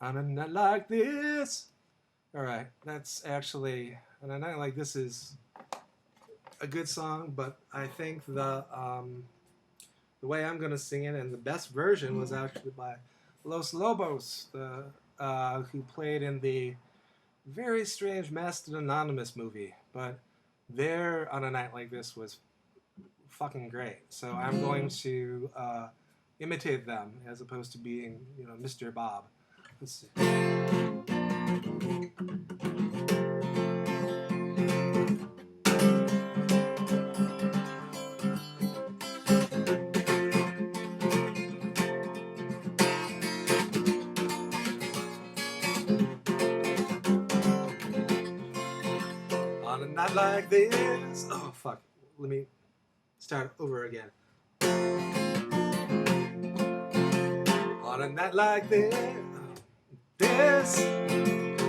I'm not like this. All right, that's actually, and I'm not like this is a good song, but I think the the way I'm going to sing it, and the best version was actually by Los Lobos, who played in the very strange Masked Anonymous movie. But their On a Night Like This was fucking great. So I'm going to imitate them as opposed to being, Mr. Bob. Let's see. On a night like this, oh fuck, let me start over again. On a night like this,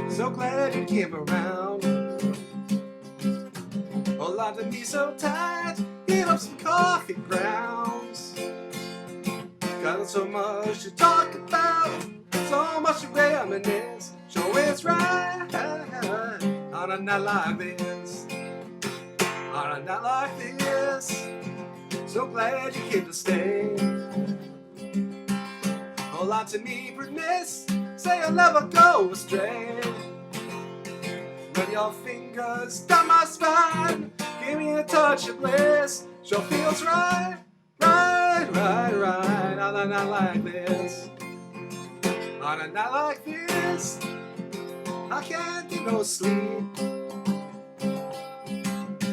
so glad you came around. Hold on to me so tight, heat up some coffee grounds. Got so much to talk about, so much to reminisce. Sure it's right on a night like this. On a night like this, so glad you came to stay. Hold on to me, Britney, say I'll never go astray. Run your fingers down my spine, give me a touch of bliss. Sure feels right, right on a night like this. On a night like this, I can't get no sleep.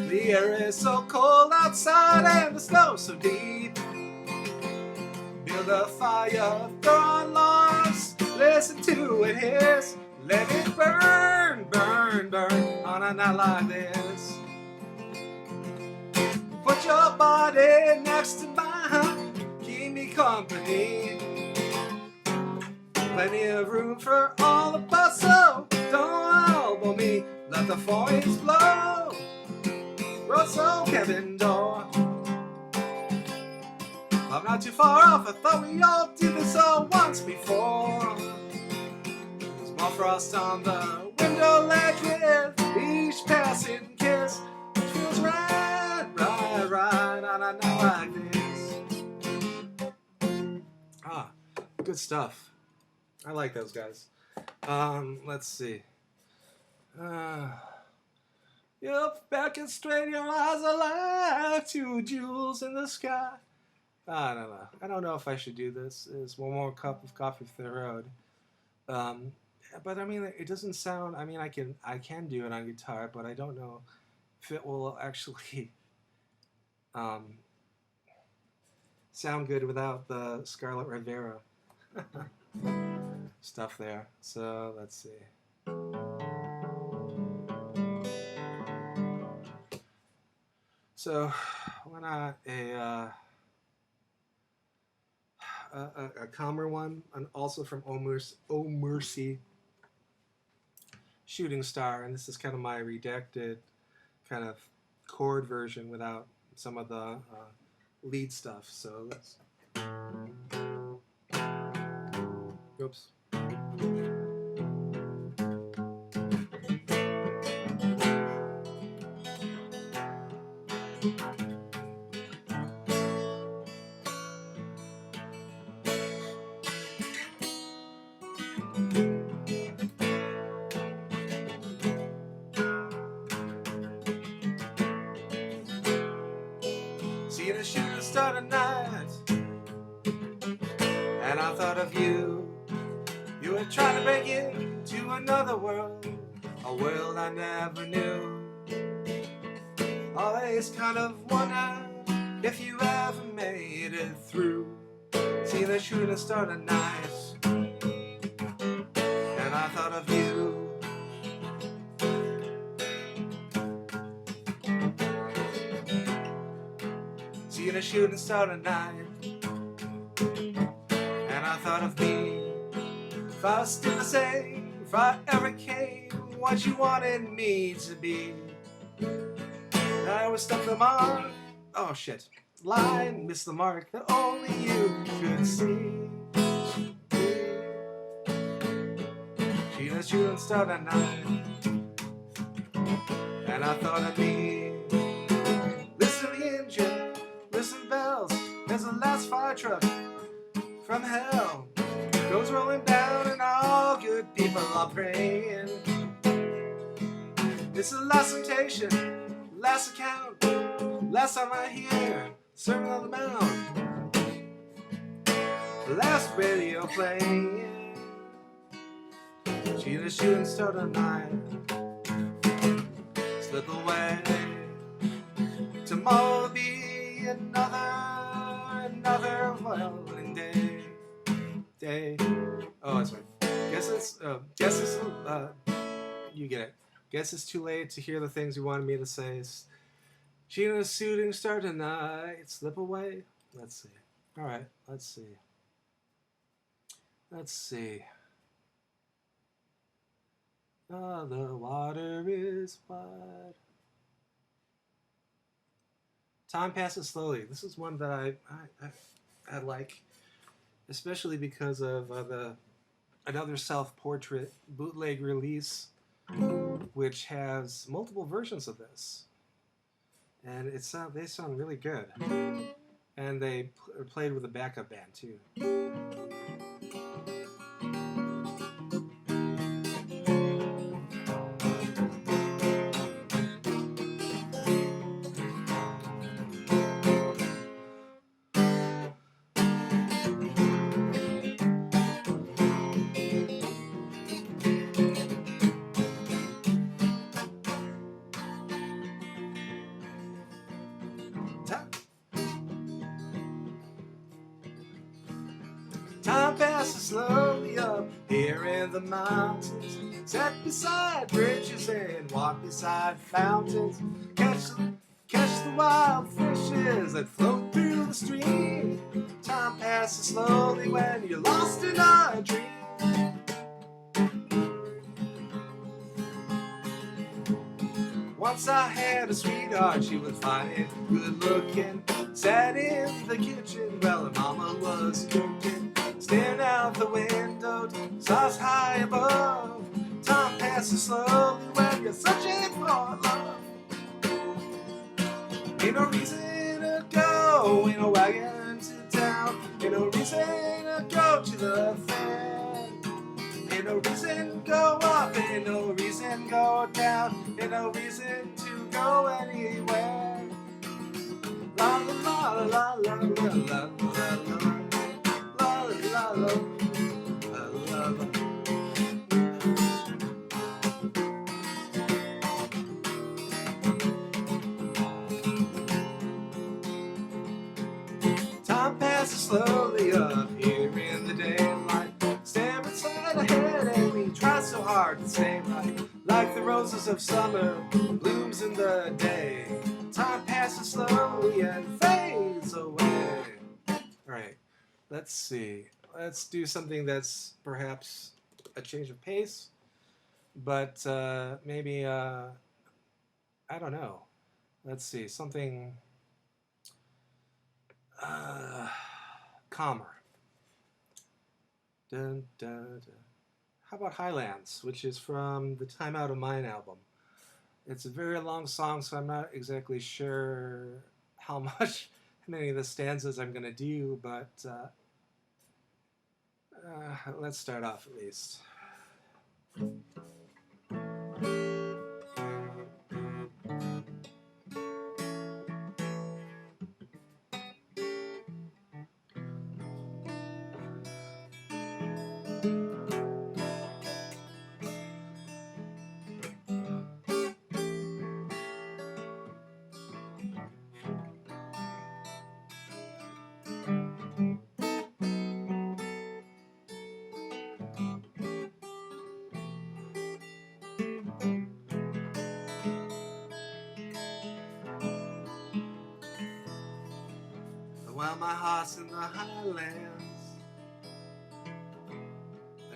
The air is so cold outside and the snow so deep. Build a fire, throw on logs, listen to it hiss. Let it burn, burn, burn on a night like this. Put your body next to mine, keep me company. Plenty of room for all of us, so don't elbow me. Let the four winds blow. Road so cabin door. I'm not too far off, I thought we all did this all once before. There's more frost on the window ledge with each passing kiss. It feels right, right, right on a night like this. Ah, good stuff. I like those guys. Let's see. Yep, back and straight, your eyes are like two jewels in the sky. I don't know. I don't know if I should do this. It's one more cup of coffee for the road. But I mean, it doesn't sound. I mean, I can do it on guitar, but I don't know if it will actually sound good without the Scarlett Rivera stuff there. So let's see. So why not a calmer one, and also from Oh Mercy, Shooting Star, and this is kind of my redacted kind of chord version without some of the lead stuff. So let's. Oops. See the shooting star tonight, and I thought of you. You were trying to break into another world, a world I never knew. Always kind of wondered if you ever made it through. See the shooting star tonight, and I thought of you. See the shooting star tonight, and I thought of me. If I was still the same, if I ever came what you wanted me to be. I was stuck the mark, oh shit, line, missed the mark that only you could see. She was shooting star tonight, and I thought of me. Listen to the engine, listen to bells, there's a last truck from hell goes rolling down, and all good people are praying. It's the last temptation, last account, last time I hear Sermon on the Mount, last radio playing. She's a shooting star tonight, slip away. Tomorrow will be another wedding day. Oh, that's right. Guess it's you get it. Guess it's too late to hear the things you wanted me to say. She's a shooting star tonight, slip away. Let's see. All right, let's see. Oh, the water is wide. Time passes slowly. This is one that I like, especially because of another self-portrait bootleg release, which has multiple versions of this, and they sound really good, and they played with a backup band too. Time passes slowly up here in the mountains. Sat beside bridges and walk beside fountains. Catch the wild fishes that float through the stream. Time passes slowly when you're lost in a dream. Once I had a sweetheart, she was fine, good looking. Sat in the kitchen while her mama was cooking. Staring out the window, stars high above. Time passes slowly when you're searching for love. Ain't no reason to go in a wagon to town. Ain't no reason to go to the fair. Ain't no reason to go up, ain't no reason to go down. Ain't no reason to go anywhere. La la la la la la la la la. La, la, la, la. Time passes slowly up here in the daylight. Stare inside ahead and we try so hard to stay right. Like the roses of summer, blooms in the day. Time passes slowly and fades away. All right, let's see. Let's do something that's perhaps a change of pace, but maybe, I don't know. Let's see, something calmer. Dun, dun, dun. How about Highlands, which is from the Time Out of Mine album. It's a very long song, so I'm not exactly sure how many of the stanzas I'm going to do, but let's start off at least. While my heart's in the Highlands,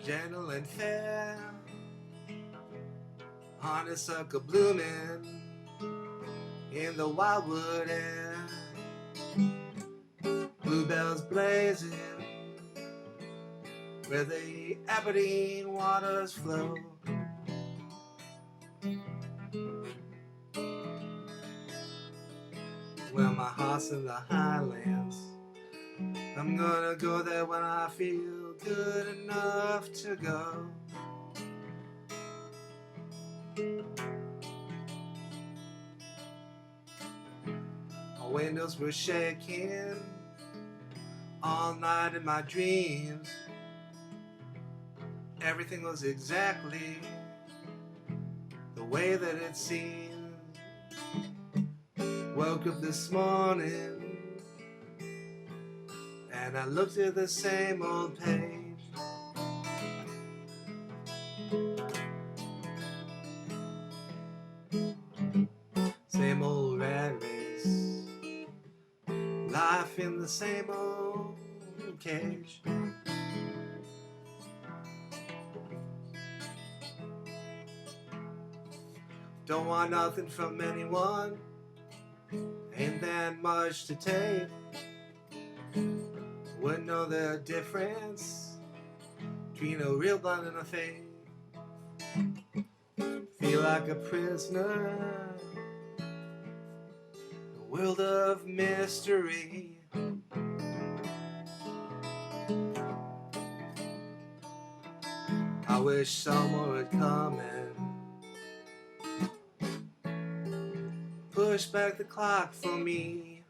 gentle and fair, honeysuckle blooming in the wildwood air, bluebells blazing where the Aberdeen waters flow. Well, my heart's in the Highlands, I'm gonna go there when I feel good enough to go. My windows were shaking all night in my dreams. Everything was exactly the way that it seemed. Woke up this morning and I looked at the same old page. Same old rat race, life in the same old cage. Don't want nothing from anyone, ain't that much to take. Wouldn't know the difference between a real blunt and a fake. Feel like a prisoner in a world of mystery. I wish someone would come and push back the clock for me.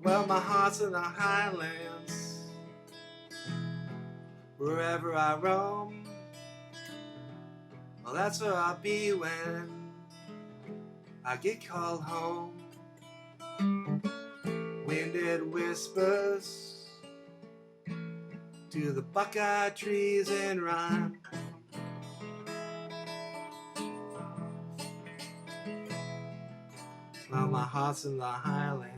Well, my heart's in the Highlands. Wherever I roam, well, that's where I'll be when I get called home. Winded whispers to the buckeye trees in rhyme. Well, my heart's in the Highlands.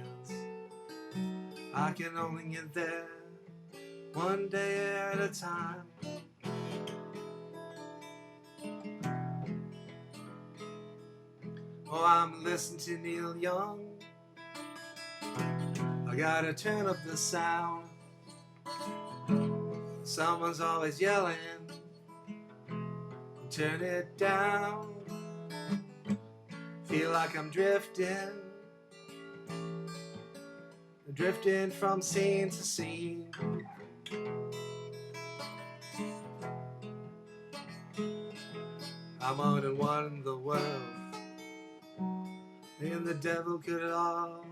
I can only get there one day at a time. Oh, I'm listening to Neil Young. I gotta turn up the sound. Someone's always yelling, turn it down. Feel like I'm drifting from scene to scene. I'm on and one in the world, and the devil could it all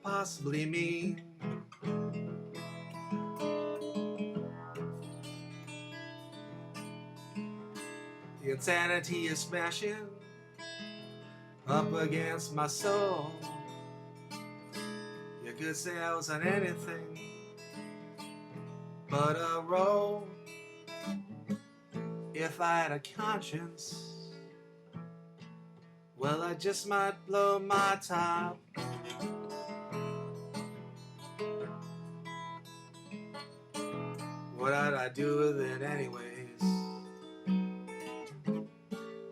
possibly mean. The insanity is smashing up against my soul. You could say I was on anything but a roll. If I had a conscience, well, I just might blow my top. What would I do with it anyways?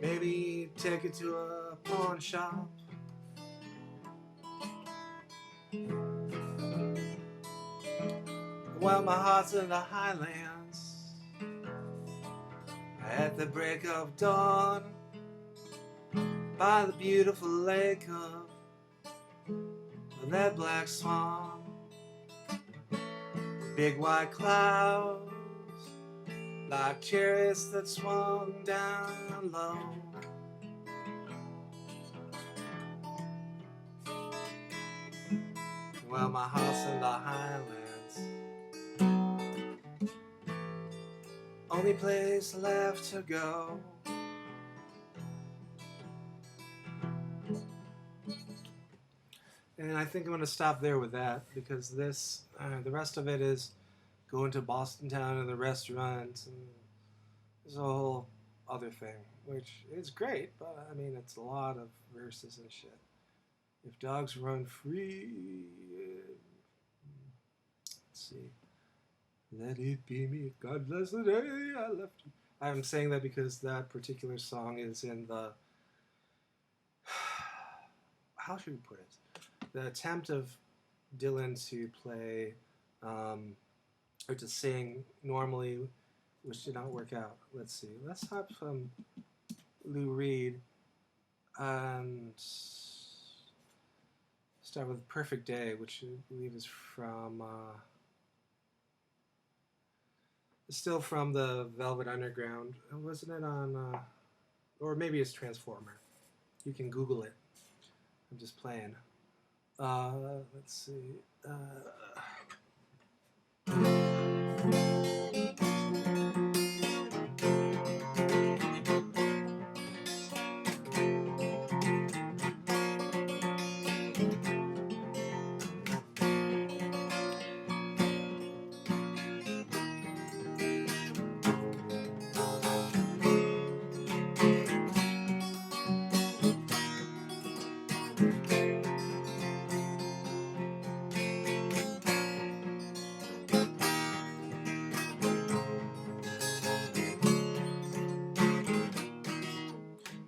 Maybe take it to a pawn shop. Well, my heart's in the Highlands. At the break of dawn, by the beautiful lake of that black swan. Big white clouds like chariots that swung down low. Well, my heart's in the Highlands. Only place left to go. And I think I'm going to stop there with that, because this, the rest of it is going to Boston Town and the restaurant, and there's a whole other thing, which is great, but I mean, it's a lot of verses and shit. If dogs run free, let's see. Let it be me, God bless the day I left you. I'm saying that because that particular song is in the, how should we put it? The attempt of Dylan to play, or to sing normally, which did not work out. Let's see. Let's have some Lou Reed. And start with Perfect Day, which I believe is from still from the Velvet Underground. Wasn't it on or maybe it's Transformer. You can Google it. I'm just playing. Let's see.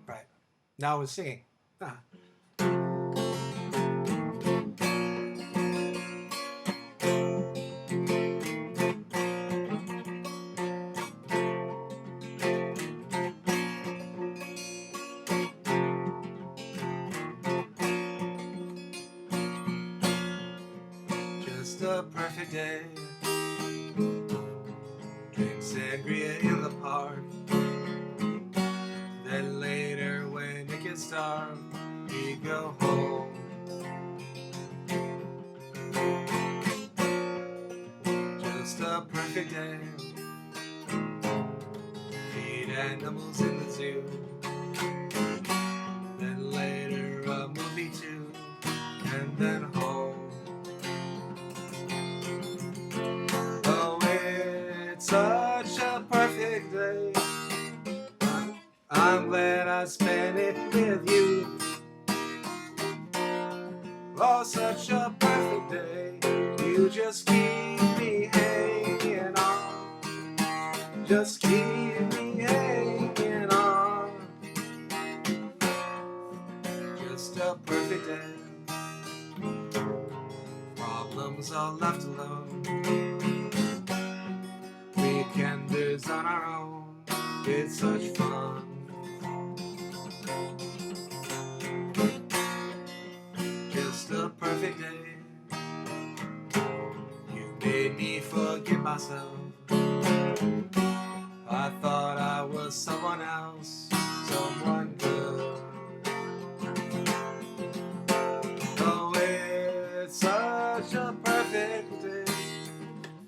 Right. Now I was singing. Ah. Just a perfect day. Drink sangria in the park. Then later when it gets dark, we go home. Just a perfect day. Feed animals in the zoo. Then later a movie too. And then home. Oh, it's such a perfect day. I'm glad I spent it with you. Oh, such a perfect day. You just keep me hanging on. Just keep me hanging on. Just a perfect day. Problems all left alone. Weekenders on our own. It's such fun. Just a perfect day. You made me forget myself. I thought I was someone else, someone good. Oh, it's such a perfect day.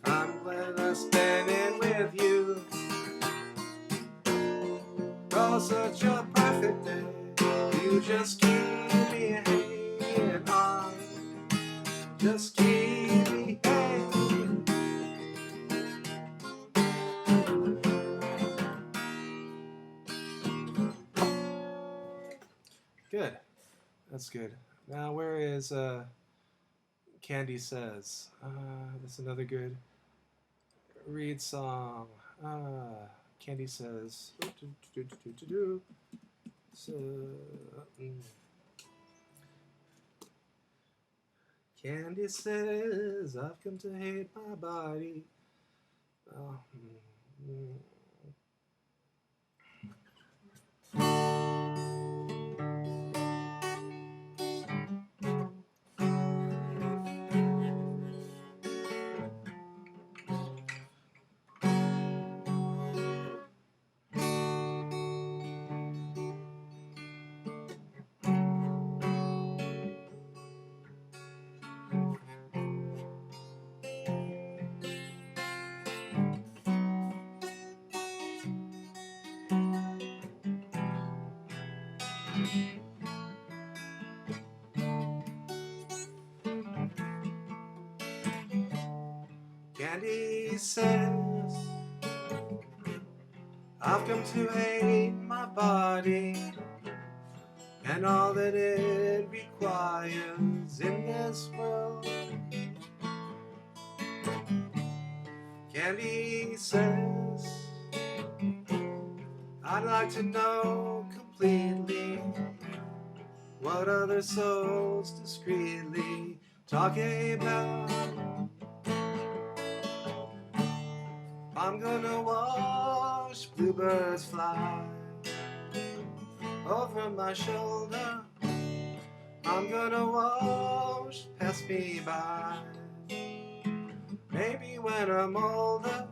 I'm glad I spent it with you. Oh, such a perfect day. You just keep me hanging on. Just keep me hanging. Good. That's good. Now, where is Candy Says? That's another good read song. Candy Says. So, Candy says, I've come to hate my body. Oh, Candy says, I've come to hate my body and all that it requires in this world. Candy says, I'd like to know completely what other souls discreetly talking about. I'm gonna watch bluebirds fly over my shoulder. I'm gonna watch pass me by. Maybe when I'm older,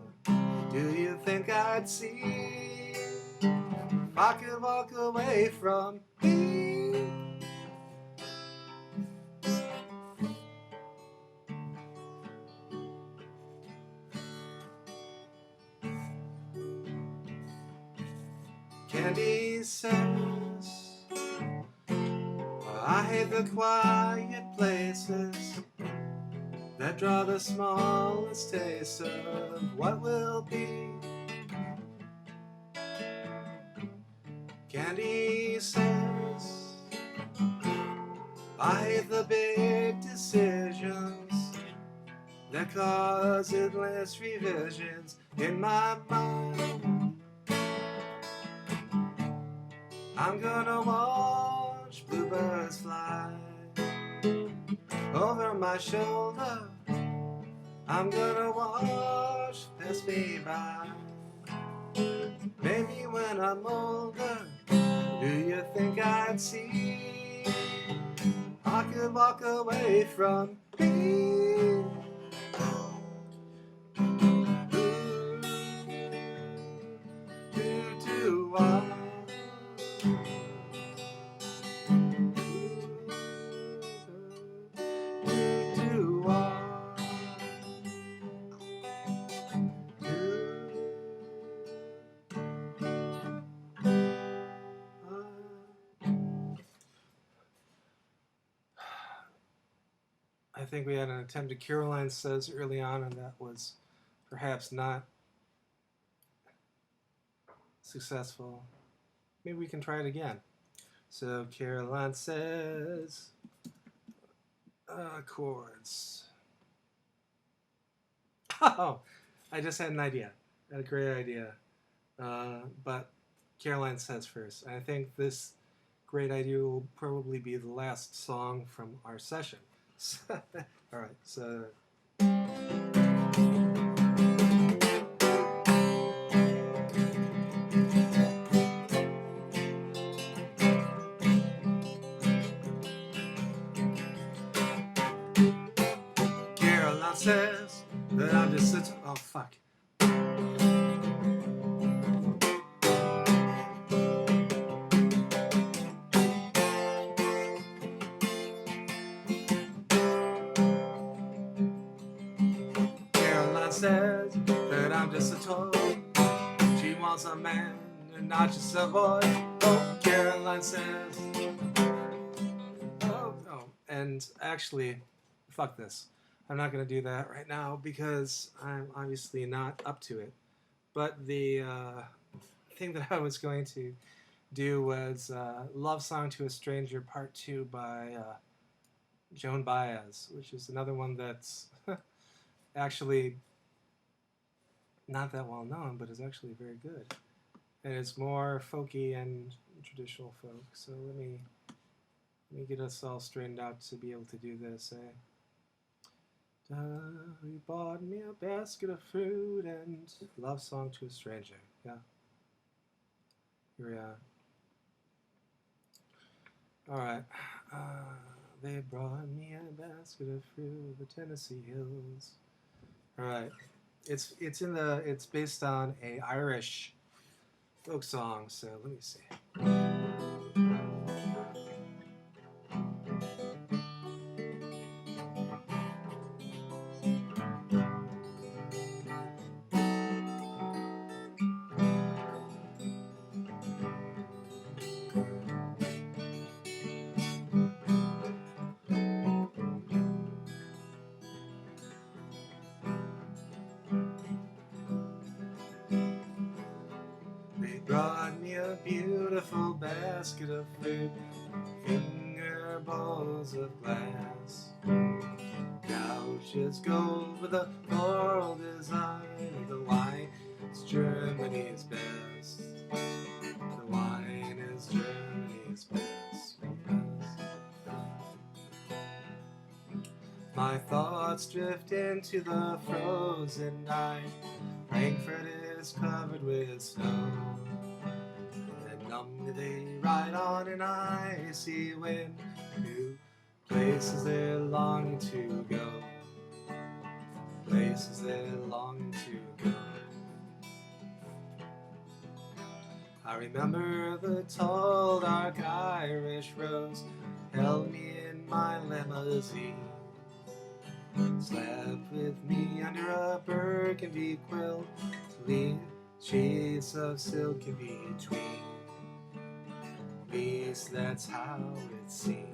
do you think I'd see if I could walk away from me? Candy says, I hate the quiet places that draw the smallest taste of what will be. Candy says, I hate the big decisions that cause endless revisions in my mind. I'm gonna watch bluebirds fly over my shoulder. I'm gonna watch pass me by. Maybe when I'm older, do you think I'd see I could walk away from me? I think we had an attempt at Caroline Says early on, and that was perhaps not successful. Maybe we can try it again. So Caroline Says chords. Oh, I just had an idea. I had a great idea. But Caroline Says first. And I think this great idea will probably be the last song from our session. All right, so. Caroline says that I'm just such. Oh, fuck. Says that I'm just a toy. She wants a man and not just a boy. Oh, Caroline says. Oh, and actually, fuck this. I'm not going to do that right now because I'm obviously not up to it. But the thing that I was going to do was Love Song to a Stranger Part 2 by Joan Baez, which is another one that's actually not that well known, but is actually very good. And it's more folky and traditional folk. So let me get us all straightened out to be able to do this. You bought me a basket of fruit and Love Song to a Stranger. Yeah. Here we are. All right. They brought me a basket of fruit, the Tennessee hills. All right. It's based on a Irish folk song, so let me see. They brought me a beautiful basket of fruit, finger bowls of glass, couches gold with a floral design, and the wine is Germany's best. The wine is Germany's best. My thoughts drift into the frozen night. Frankfurt is covered with snow, and numbly they ride on an icy wind to places they're longing to go, places they're longing to go. I remember the tall, dark Irish rose held me in my limousine, slept with me under a burgundy quilt, leave shades of silk in between. At least that's how it seems.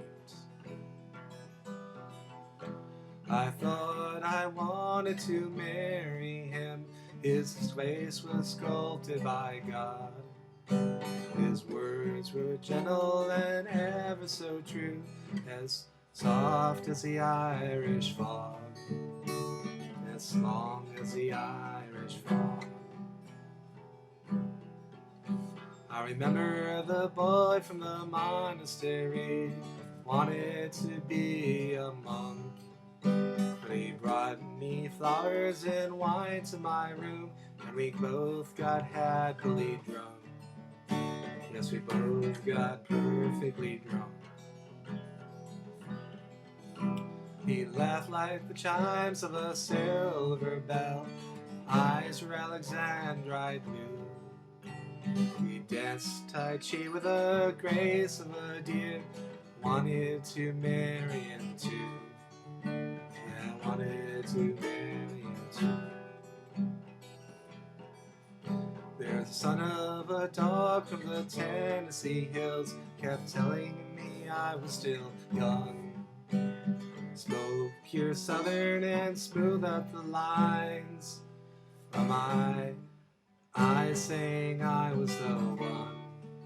I thought I wanted to marry him. His face was sculpted by God. His words were gentle and ever so true, as soft as the Irish fog, as long as the Irish fog. I remember the boy from the monastery wanted to be a monk, but he brought me flowers and wine to my room, and we both got happily drunk. Yes, we both got perfectly drunk. He laughed like the chimes of a silver bell, eyes were Alexandrite blue. We danced Tai Chi with the grace of a deer, wanted to marry him too. Yeah, I wanted to marry him too. There's a son of a dog from the Tennessee hills, kept telling me I was still young. Spoke pure Southern and smoothed out the lines from my eyes, saying I was the one,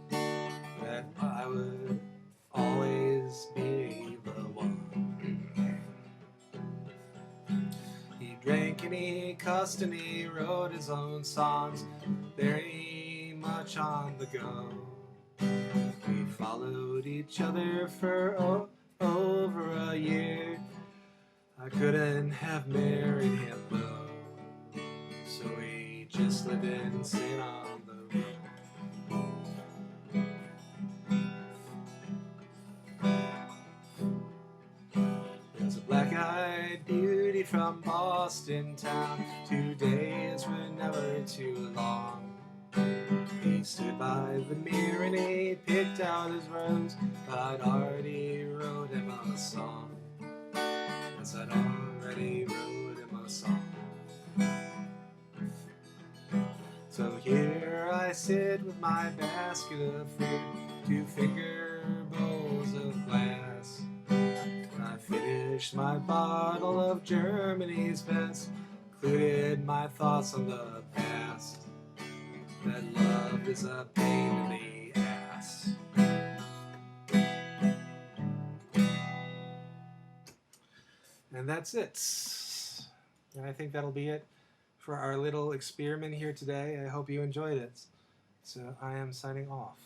that I would always be the one. He drank and he cussed and he wrote his own songs, very much on the go. We followed each other for over a year. I couldn't have married him though, so we just lived in sin on the road. There's a black-eyed beauty from Boston town, 2 days were never too long. He stood by the mirror and he picked out his rose, but I'd already wrote him a song. Yes, I'd already wrote him a song. So here I sit with my basket of fruit, 2 finger bowls of glass. I finished my bottle of Germany's best, included my thoughts on the past, that love is a pain in the ass. And that's it. And I think that'll be it for our little experiment here today. I hope you enjoyed it. So I am signing off.